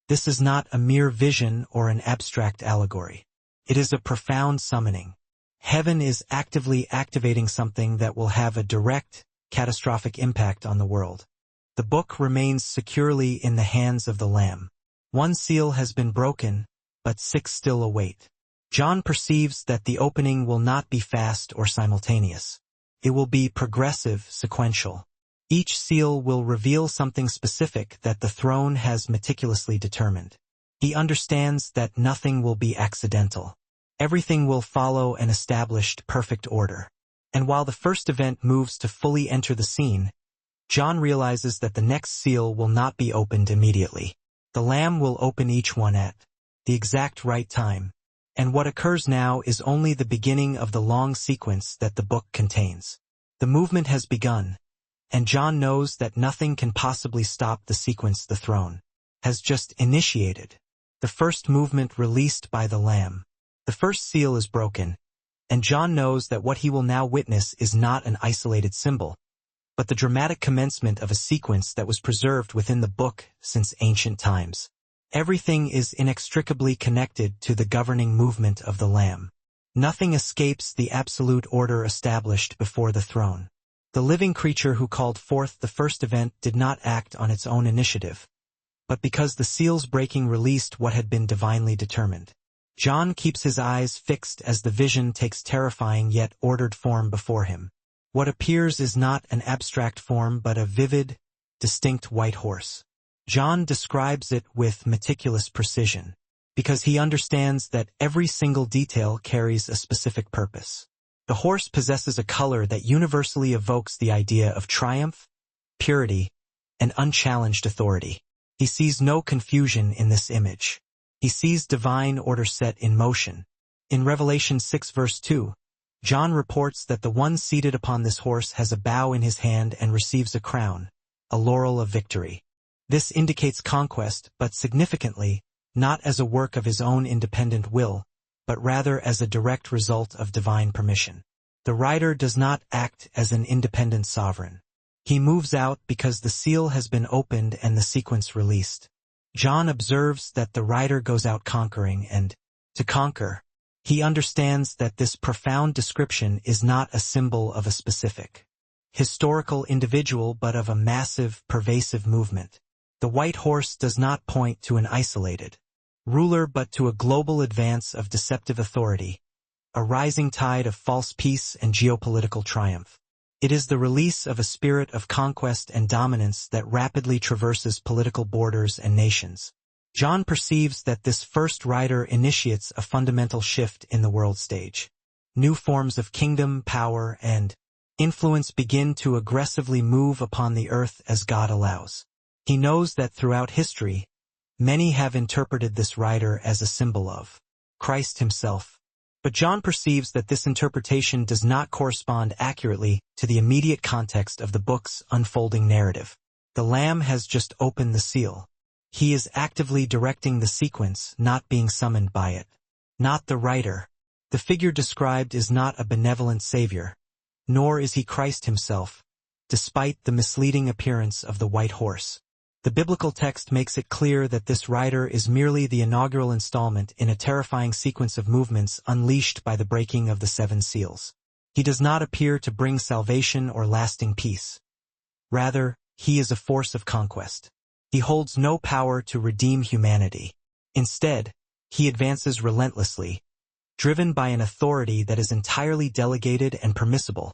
this is not a mere vision or an abstract allegory. It is a profound summoning. Heaven is actively activating something that will have a direct, catastrophic impact on the world. The book remains securely in the hands of the Lamb. One seal has been broken, but 6 still await. John perceives that the opening will not be fast or simultaneous. It will be progressive, sequential. Each seal will reveal something specific that the throne has meticulously determined. He understands that nothing will be accidental. Everything will follow an established, perfect order. And while the first event moves to fully enter the scene, John realizes that the next seal will not be opened immediately. The Lamb will open each one at the exact right time. And what occurs now is only the beginning of the long sequence that the book contains. The movement has begun, and John knows that nothing can possibly stop the sequence the throne has just initiated. The first movement released by the Lamb. The first seal is broken, and John knows that what he will now witness is not an isolated symbol, but the dramatic commencement of a sequence that was preserved within the book since ancient times. Everything is inextricably connected to the governing movement of the Lamb. Nothing escapes the absolute order established before the throne. The living creature who called forth the first event did not act on its own initiative, but because the seal's breaking released what had been divinely determined. John keeps his eyes fixed as the vision takes terrifying yet ordered form before him. What appears is not an abstract form but a vivid, distinct white horse. John describes it with meticulous precision, because he understands that every single detail carries a specific purpose. The horse possesses a color that universally evokes the idea of triumph, purity, and unchallenged authority. He sees no confusion in this image. He sees divine order set in motion. In Revelation 6 verse 2, John reports that the one seated upon this horse has a bow in his hand and receives a crown, a laurel of victory. This indicates conquest, but significantly, not as a work of his own independent will, but rather as a direct result of divine permission. The rider does not act as an independent sovereign. He moves out because the seal has been opened and the sequence released. John observes that the rider goes out conquering and, to conquer, he understands that this profound description is not a symbol of a specific historical individual but of a massive, pervasive movement. The white horse does not point to an isolated ruler but to a global advance of deceptive authority, a rising tide of false peace and geopolitical triumph. It is the release of a spirit of conquest and dominance that rapidly traverses political borders and nations. John perceives that this first rider initiates a fundamental shift in the world stage. New forms of kingdom, power, and influence begin to aggressively move upon the earth as God allows. He knows that throughout history, many have interpreted this rider as a symbol of Christ himself. But John perceives that this interpretation does not correspond accurately to the immediate context of the book's unfolding narrative. The Lamb has just opened the seal. He is actively directing the sequence, not being summoned by it. Not the rider. The figure described is not a benevolent savior, nor is he Christ himself, despite the misleading appearance of the white horse. The biblical text makes it clear that this rider is merely the inaugural installment in a terrifying sequence of movements unleashed by the breaking of the 7 seals. He does not appear to bring salvation or lasting peace. Rather, he is a force of conquest. He holds no power to redeem humanity. Instead, he advances relentlessly, driven by an authority that is entirely delegated and permissible,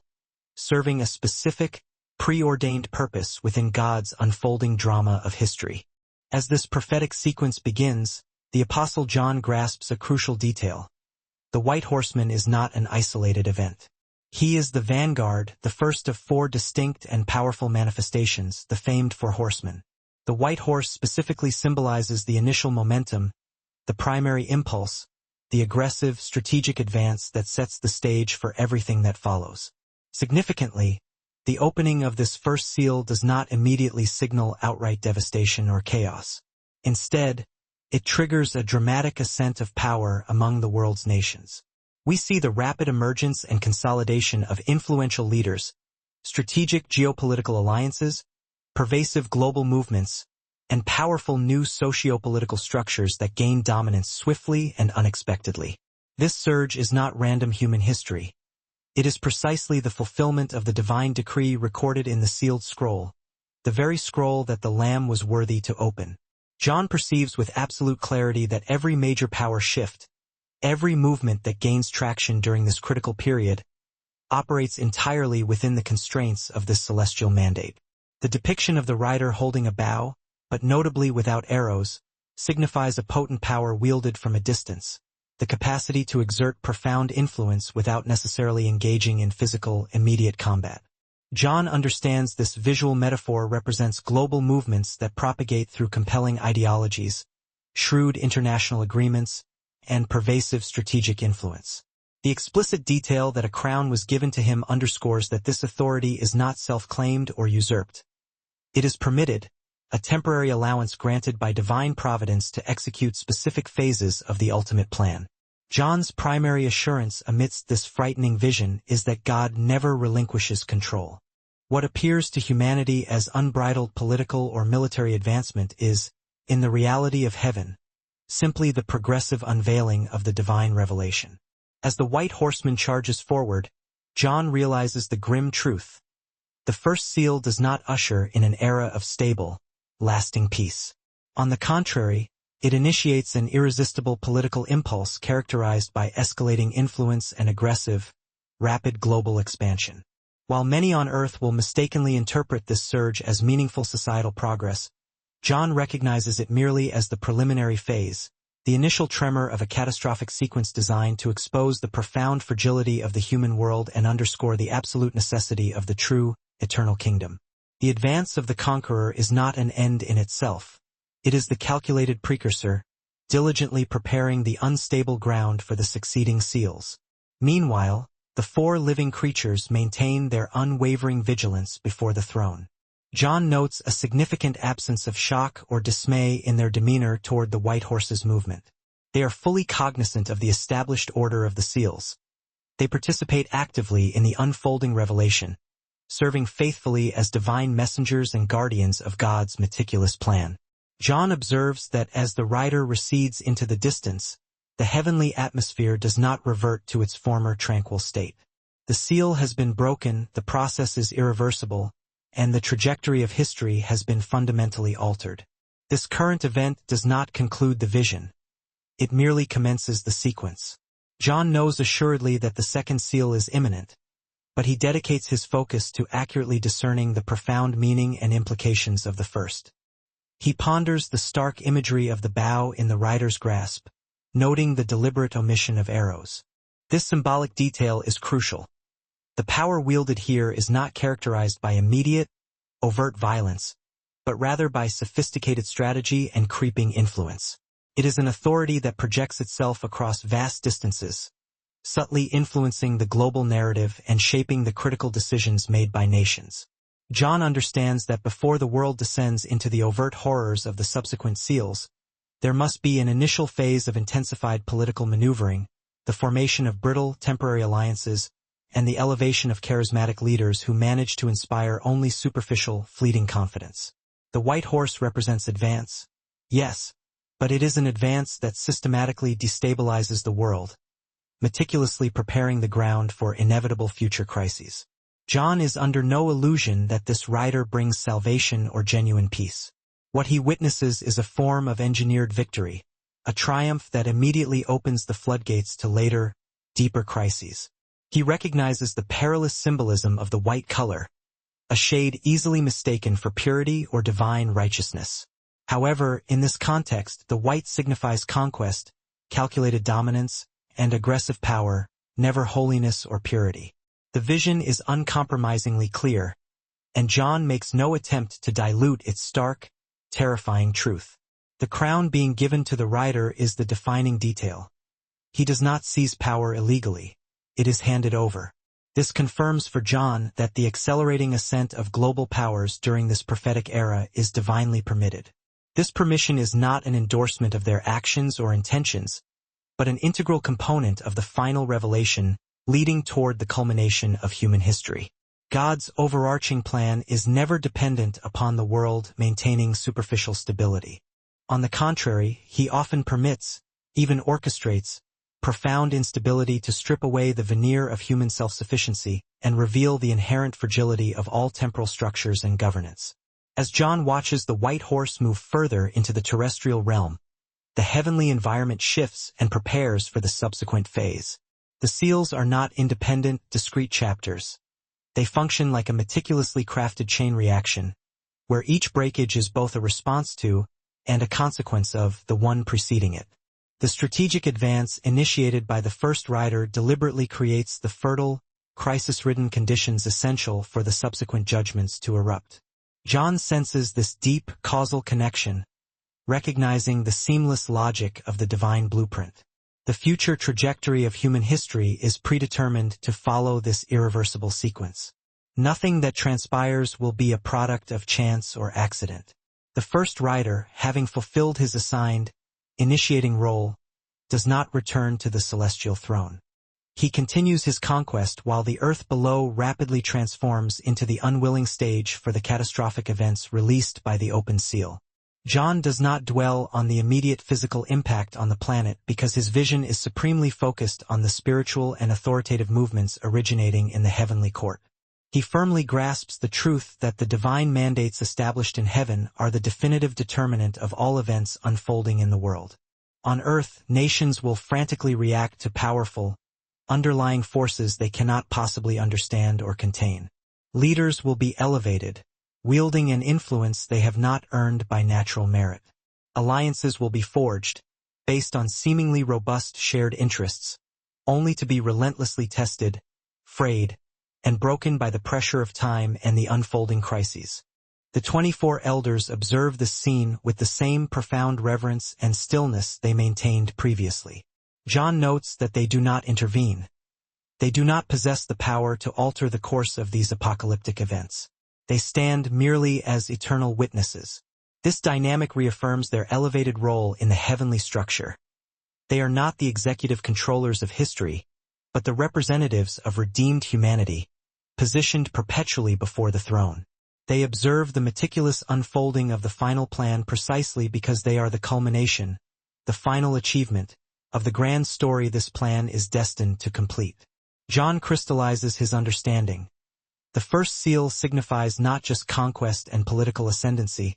serving a specific, preordained purpose within God's unfolding drama of history. As this prophetic sequence begins, the Apostle John grasps a crucial detail. The white horseman is not an isolated event. He is the vanguard, the first of 4 distinct and powerful manifestations, the famed 4 horsemen. The white horse specifically symbolizes the initial momentum, the primary impulse, the aggressive, strategic advance that sets the stage for everything that follows. Significantly, the opening of this first seal does not immediately signal outright devastation or chaos. Instead, it triggers a dramatic ascent of power among the world's nations. We see the rapid emergence and consolidation of influential leaders, strategic geopolitical alliances, pervasive global movements, and powerful new socio-political structures that gain dominance swiftly and unexpectedly. This surge is not random human history. It is precisely the fulfillment of the divine decree recorded in the sealed scroll, the very scroll that the Lamb was worthy to open. John perceives with absolute clarity that every major power shift, every movement that gains traction during this critical period, operates entirely within the constraints of this celestial mandate. The depiction of the rider holding a bow, but notably without arrows, signifies a potent power wielded from a distance, the capacity to exert profound influence without necessarily engaging in physical, immediate combat. John understands this visual metaphor represents global movements that propagate through compelling ideologies, shrewd international agreements, and pervasive strategic influence. The explicit detail that a crown was given to him underscores that this authority is not self-claimed or usurped. It is permitted, a temporary allowance granted by divine providence to execute specific phases of the ultimate plan. John's primary assurance amidst this frightening vision is that God never relinquishes control. What appears to humanity as unbridled political or military advancement is, in the reality of heaven, simply the progressive unveiling of the divine revelation. As the white horseman charges forward, John realizes the grim truth. The first seal does not usher in an era of stable, lasting peace. On the contrary, it initiates an irresistible political impulse characterized by escalating influence and aggressive, rapid global expansion. While many on Earth will mistakenly interpret this surge as meaningful societal progress, John recognizes it merely as the preliminary phase, the initial tremor of a catastrophic sequence designed to expose the profound fragility of the human world and underscore the absolute necessity of the true, eternal kingdom. The advance of the conqueror is not an end in itself. It is the calculated precursor, diligently preparing the unstable ground for the succeeding seals. Meanwhile, the 4 living creatures maintain their unwavering vigilance before the throne. John notes a significant absence of shock or dismay in their demeanor toward the white horse's movement. They are fully cognizant of the established order of the seals, They participate actively in the unfolding revelation, serving faithfully as divine messengers and guardians of God's meticulous plan. John observes that as the rider recedes into the distance, the heavenly atmosphere does not revert to its former tranquil state. The seal has been broken, the process is irreversible, and the trajectory of history has been fundamentally altered. This current event does not conclude the vision. It merely commences the sequence. John knows assuredly that the second seal is imminent, but he dedicates his focus to accurately discerning the profound meaning and implications of the first. He ponders the stark imagery of the bow in the rider's grasp, noting the deliberate omission of arrows. This symbolic detail is crucial. The power wielded here is not characterized by immediate, overt violence, but rather by sophisticated strategy and creeping influence. It is an authority that projects itself across vast distances, subtly influencing the global narrative and shaping the critical decisions made by nations. John understands that before the world descends into the overt horrors of the subsequent seals, there must be an initial phase of intensified political maneuvering, the formation of brittle, temporary alliances, and the elevation of charismatic leaders who manage to inspire only superficial, fleeting confidence. The white horse represents advance. Yes, but it is an advance that systematically destabilizes the world, meticulously preparing the ground for inevitable future crises. John is under no illusion that this rider brings salvation or genuine peace. What he witnesses is a form of engineered victory, a triumph that immediately opens the floodgates to later, deeper crises. He recognizes the perilous symbolism of the white color, a shade easily mistaken for purity or divine righteousness. However, in this context, the white signifies conquest, calculated dominance, and aggressive power, never holiness or purity. The vision is uncompromisingly clear, and John makes no attempt to dilute its stark, terrifying truth. The crown being given to the rider is the defining detail. He does not seize power illegally. It is handed over. This confirms for John that the accelerating ascent of global powers during this prophetic era is divinely permitted. This permission is not an endorsement of their actions or intentions, but an integral component of the final revelation leading toward the culmination of human history. God's overarching plan is never dependent upon the world maintaining superficial stability. On the contrary, he often permits, even orchestrates, profound instability to strip away the veneer of human self-sufficiency and reveal the inherent fragility of all temporal structures and governance. As John watches the white horse move further into the terrestrial realm, the heavenly environment shifts and prepares for the subsequent phase. The seals are not independent, discrete chapters. They function like a meticulously crafted chain reaction, where each breakage is both a response to and a consequence of the one preceding it. The strategic advance initiated by the first rider deliberately creates the fertile, crisis-ridden conditions essential for the subsequent judgments to erupt. John senses this deep, causal connection, recognizing the seamless logic of the divine blueprint. The future trajectory of human history is predetermined to follow this irreversible sequence. Nothing that transpires will be a product of chance or accident. The first rider, having fulfilled his assigned, initiating role, does not return to the celestial throne. He continues his conquest while the earth below rapidly transforms into the unwilling stage for the catastrophic events released by the open seal. John does not dwell on the immediate physical impact on the planet because his vision is supremely focused on the spiritual and authoritative movements originating in the heavenly court. He firmly grasps the truth that the divine mandates established in heaven are the definitive determinant of all events unfolding in the world. On earth, nations will frantically react to powerful, underlying forces they cannot possibly understand or contain. Leaders will be elevated, wielding an influence they have not earned by natural merit. Alliances will be forged, based on seemingly robust shared interests, only to be relentlessly tested, frayed, and broken by the pressure of time and the unfolding crises. The 24 elders observe this scene with the same profound reverence and stillness they maintained previously. John notes that they do not intervene. They do not possess the power to alter the course of these apocalyptic events. They stand merely as eternal witnesses. This dynamic reaffirms their elevated role in the heavenly structure. They are not the executive controllers of history, but the representatives of redeemed humanity, positioned perpetually before the throne. They observe the meticulous unfolding of the final plan precisely because they are the culmination, the final achievement, of the grand story this plan is destined to complete. John crystallizes his understanding. The first seal signifies not just conquest and political ascendancy,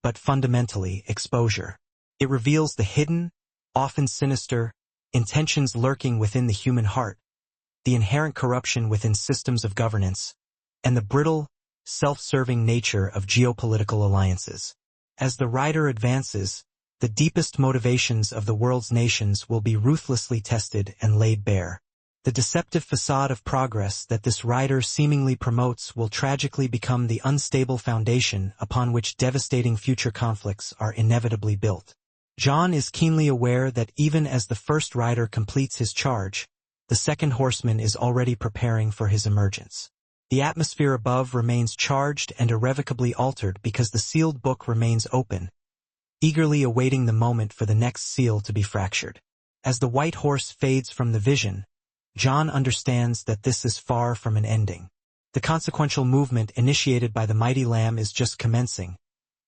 but fundamentally exposure. It reveals the hidden, often sinister, intentions lurking within the human heart, the inherent corruption within systems of governance, and the brittle, self-serving nature of geopolitical alliances. As the writer advances, the deepest motivations of the world's nations will be ruthlessly tested and laid bare. The deceptive facade of progress that this writer seemingly promotes will tragically become the unstable foundation upon which devastating future conflicts are inevitably built. John is keenly aware that even as the first rider completes his charge, the second horseman is already preparing for his emergence. The atmosphere above remains charged and irrevocably altered because the sealed book remains open, eagerly awaiting the moment for the next seal to be fractured. As the white horse fades from the vision, John understands that this is far from an ending. The consequential movement initiated by the mighty Lamb is just commencing,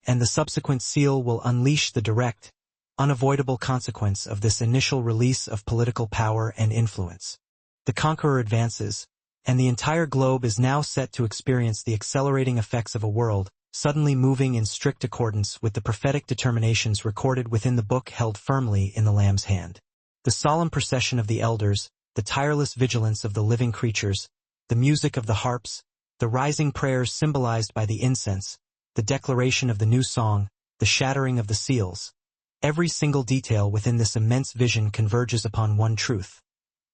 and the subsequent seal will unleash the direct, unavoidable consequence of this initial release of political power and influence. The conqueror advances, and the entire globe is now set to experience the accelerating effects of a world suddenly moving in strict accordance with the prophetic determinations recorded within the book held firmly in the Lamb's hand. The solemn procession of the elders, the tireless vigilance of the living creatures, the music of the harps, the rising prayers symbolized by the incense, the declaration of the new song, the shattering of the seals. Every single detail within this immense vision converges upon one truth.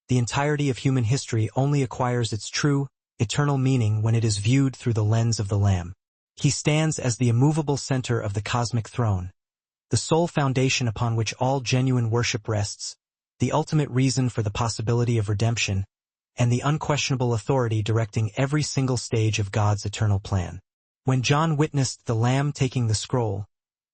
The entirety of human history only acquires its true, eternal meaning when it is viewed through the lens of the Lamb. He stands as the immovable center of the cosmic throne, the sole foundation upon which all genuine worship rests, the ultimate reason for the possibility of redemption, and the unquestionable authority directing every single stage of God's eternal plan. When John witnessed the Lamb taking the scroll,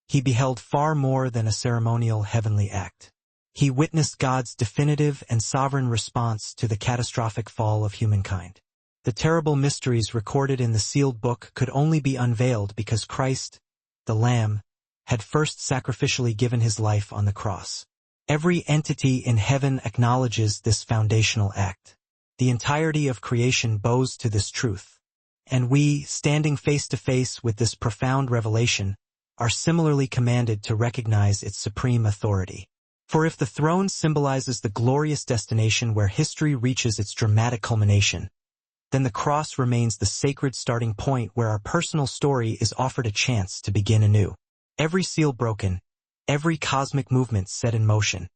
he beheld far more than a ceremonial heavenly act. He witnessed God's definitive and sovereign response to the catastrophic fall of humankind. The terrible mysteries recorded in the sealed book could only be unveiled because Christ, the Lamb, had first sacrificially given his life on the cross. Every entity in heaven acknowledges this foundational act. The entirety of creation bows to this truth. And we, standing face to face with this profound revelation, are similarly commanded to recognize its supreme authority. For if the throne symbolizes the glorious destination where history reaches its dramatic culmination, then the cross remains the sacred starting point where our personal story is offered a chance to begin anew. Every seal broken, every cosmic movement set in motion,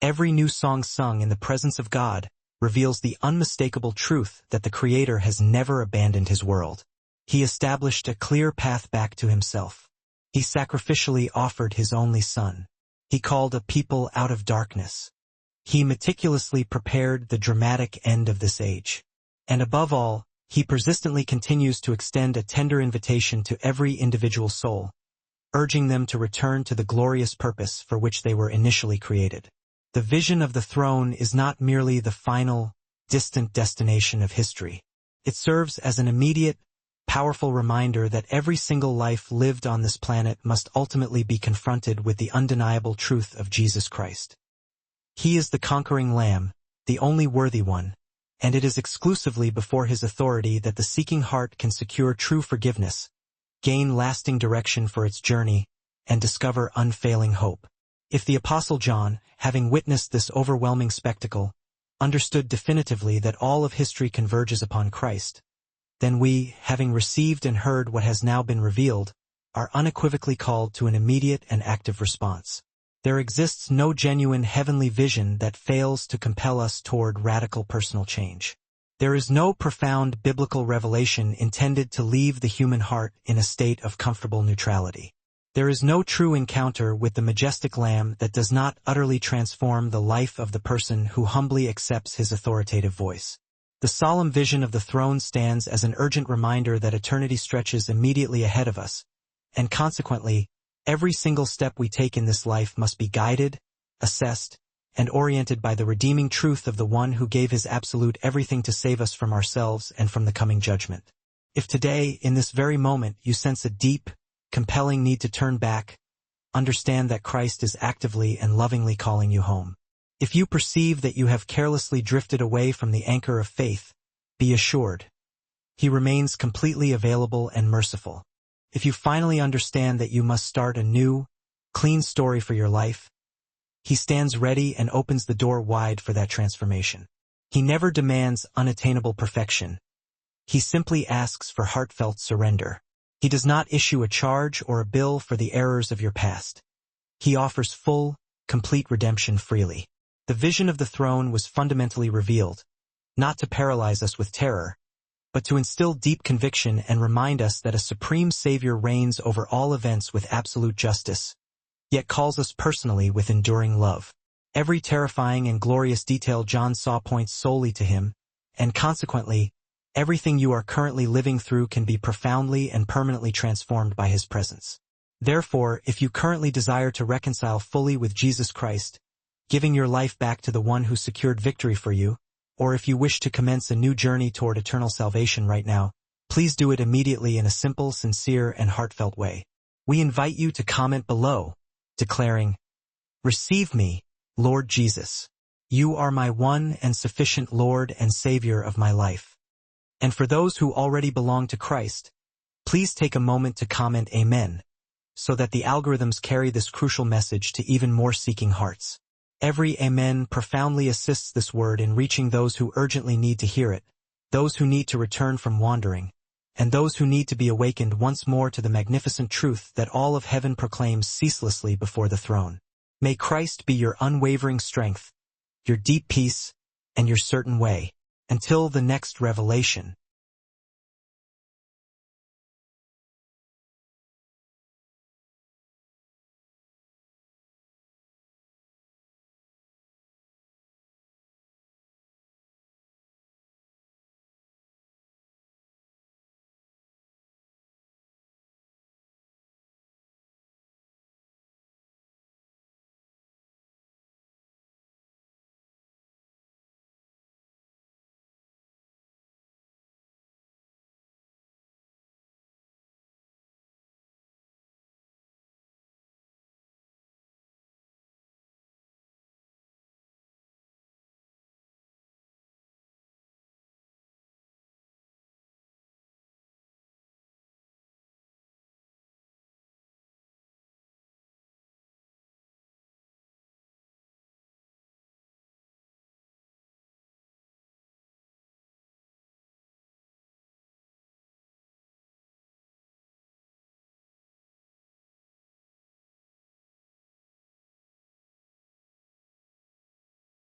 every new song sung in the presence of God reveals the unmistakable truth that the Creator has never abandoned his world. He established a clear path back to himself. He sacrificially offered his only Son. He called a people out of darkness. He meticulously prepared the dramatic end of this age. And above all, he persistently continues to extend a tender invitation to every individual soul, urging them to return to the glorious purpose for which they were initially created. The vision of the throne is not merely the final, distant destination of history. It serves as an immediate, powerful reminder that every single life lived on this planet must ultimately be confronted with the undeniable truth of Jesus Christ. He is the conquering Lamb, the only worthy one, and it is exclusively before his authority that the seeking heart can secure true forgiveness, gain lasting direction for its journey, and discover unfailing hope. If the Apostle John, having witnessed this overwhelming spectacle, understood definitively that all of history converges upon Christ, then we, having received and heard what has now been revealed, are unequivocally called to an immediate and active response. There exists no genuine heavenly vision that fails to compel us toward radical personal change. There is no profound biblical revelation intended to leave the human heart in a state of comfortable neutrality. There is no true encounter with the majestic Lamb that does not utterly transform the life of the person who humbly accepts his authoritative voice. The solemn vision of the throne stands as an urgent reminder that eternity stretches immediately ahead of us, and consequently, every single step we take in this life must be guided, assessed, and oriented by the redeeming truth of the one who gave his absolute everything to save us from ourselves and from the coming judgment. If today, in this very moment, you sense a deep, compelling need to turn back, understand that Christ is actively and lovingly calling you home. If you perceive that you have carelessly drifted away from the anchor of faith, be assured, He remains completely available and merciful. If you finally understand that you must start a new, clean story for your life, He stands ready and opens the door wide for that transformation. He never demands unattainable perfection. He simply asks for heartfelt surrender. He does not issue a charge or a bill for the errors of your past. He offers full, complete redemption freely. The vision of the throne was fundamentally revealed, not to paralyze us with terror, but to instill deep conviction and remind us that a supreme Savior reigns over all events with absolute justice, yet calls us personally with enduring love. Every terrifying and glorious detail John saw points solely to Him, and consequently, everything you are currently living through can be profoundly and permanently transformed by His presence. Therefore, if you currently desire to reconcile fully with Jesus Christ, giving your life back to the one who secured victory for you, or if you wish to commence a new journey toward eternal salvation right now, please do it immediately in a simple, sincere, and heartfelt way. We invite you to comment below, declaring, "Receive me, Lord Jesus. You are my one and sufficient Lord and Savior of my life." And for those who already belong to Christ, please take a moment to comment Amen, so that the algorithms carry this crucial message to even more seeking hearts. Every Amen profoundly assists this word in reaching those who urgently need to hear it, those who need to return from wandering, and those who need to be awakened once more to the magnificent truth that all of heaven proclaims ceaselessly before the throne. May Christ be your unwavering strength, your deep peace, and your certain way. Until the next revelation.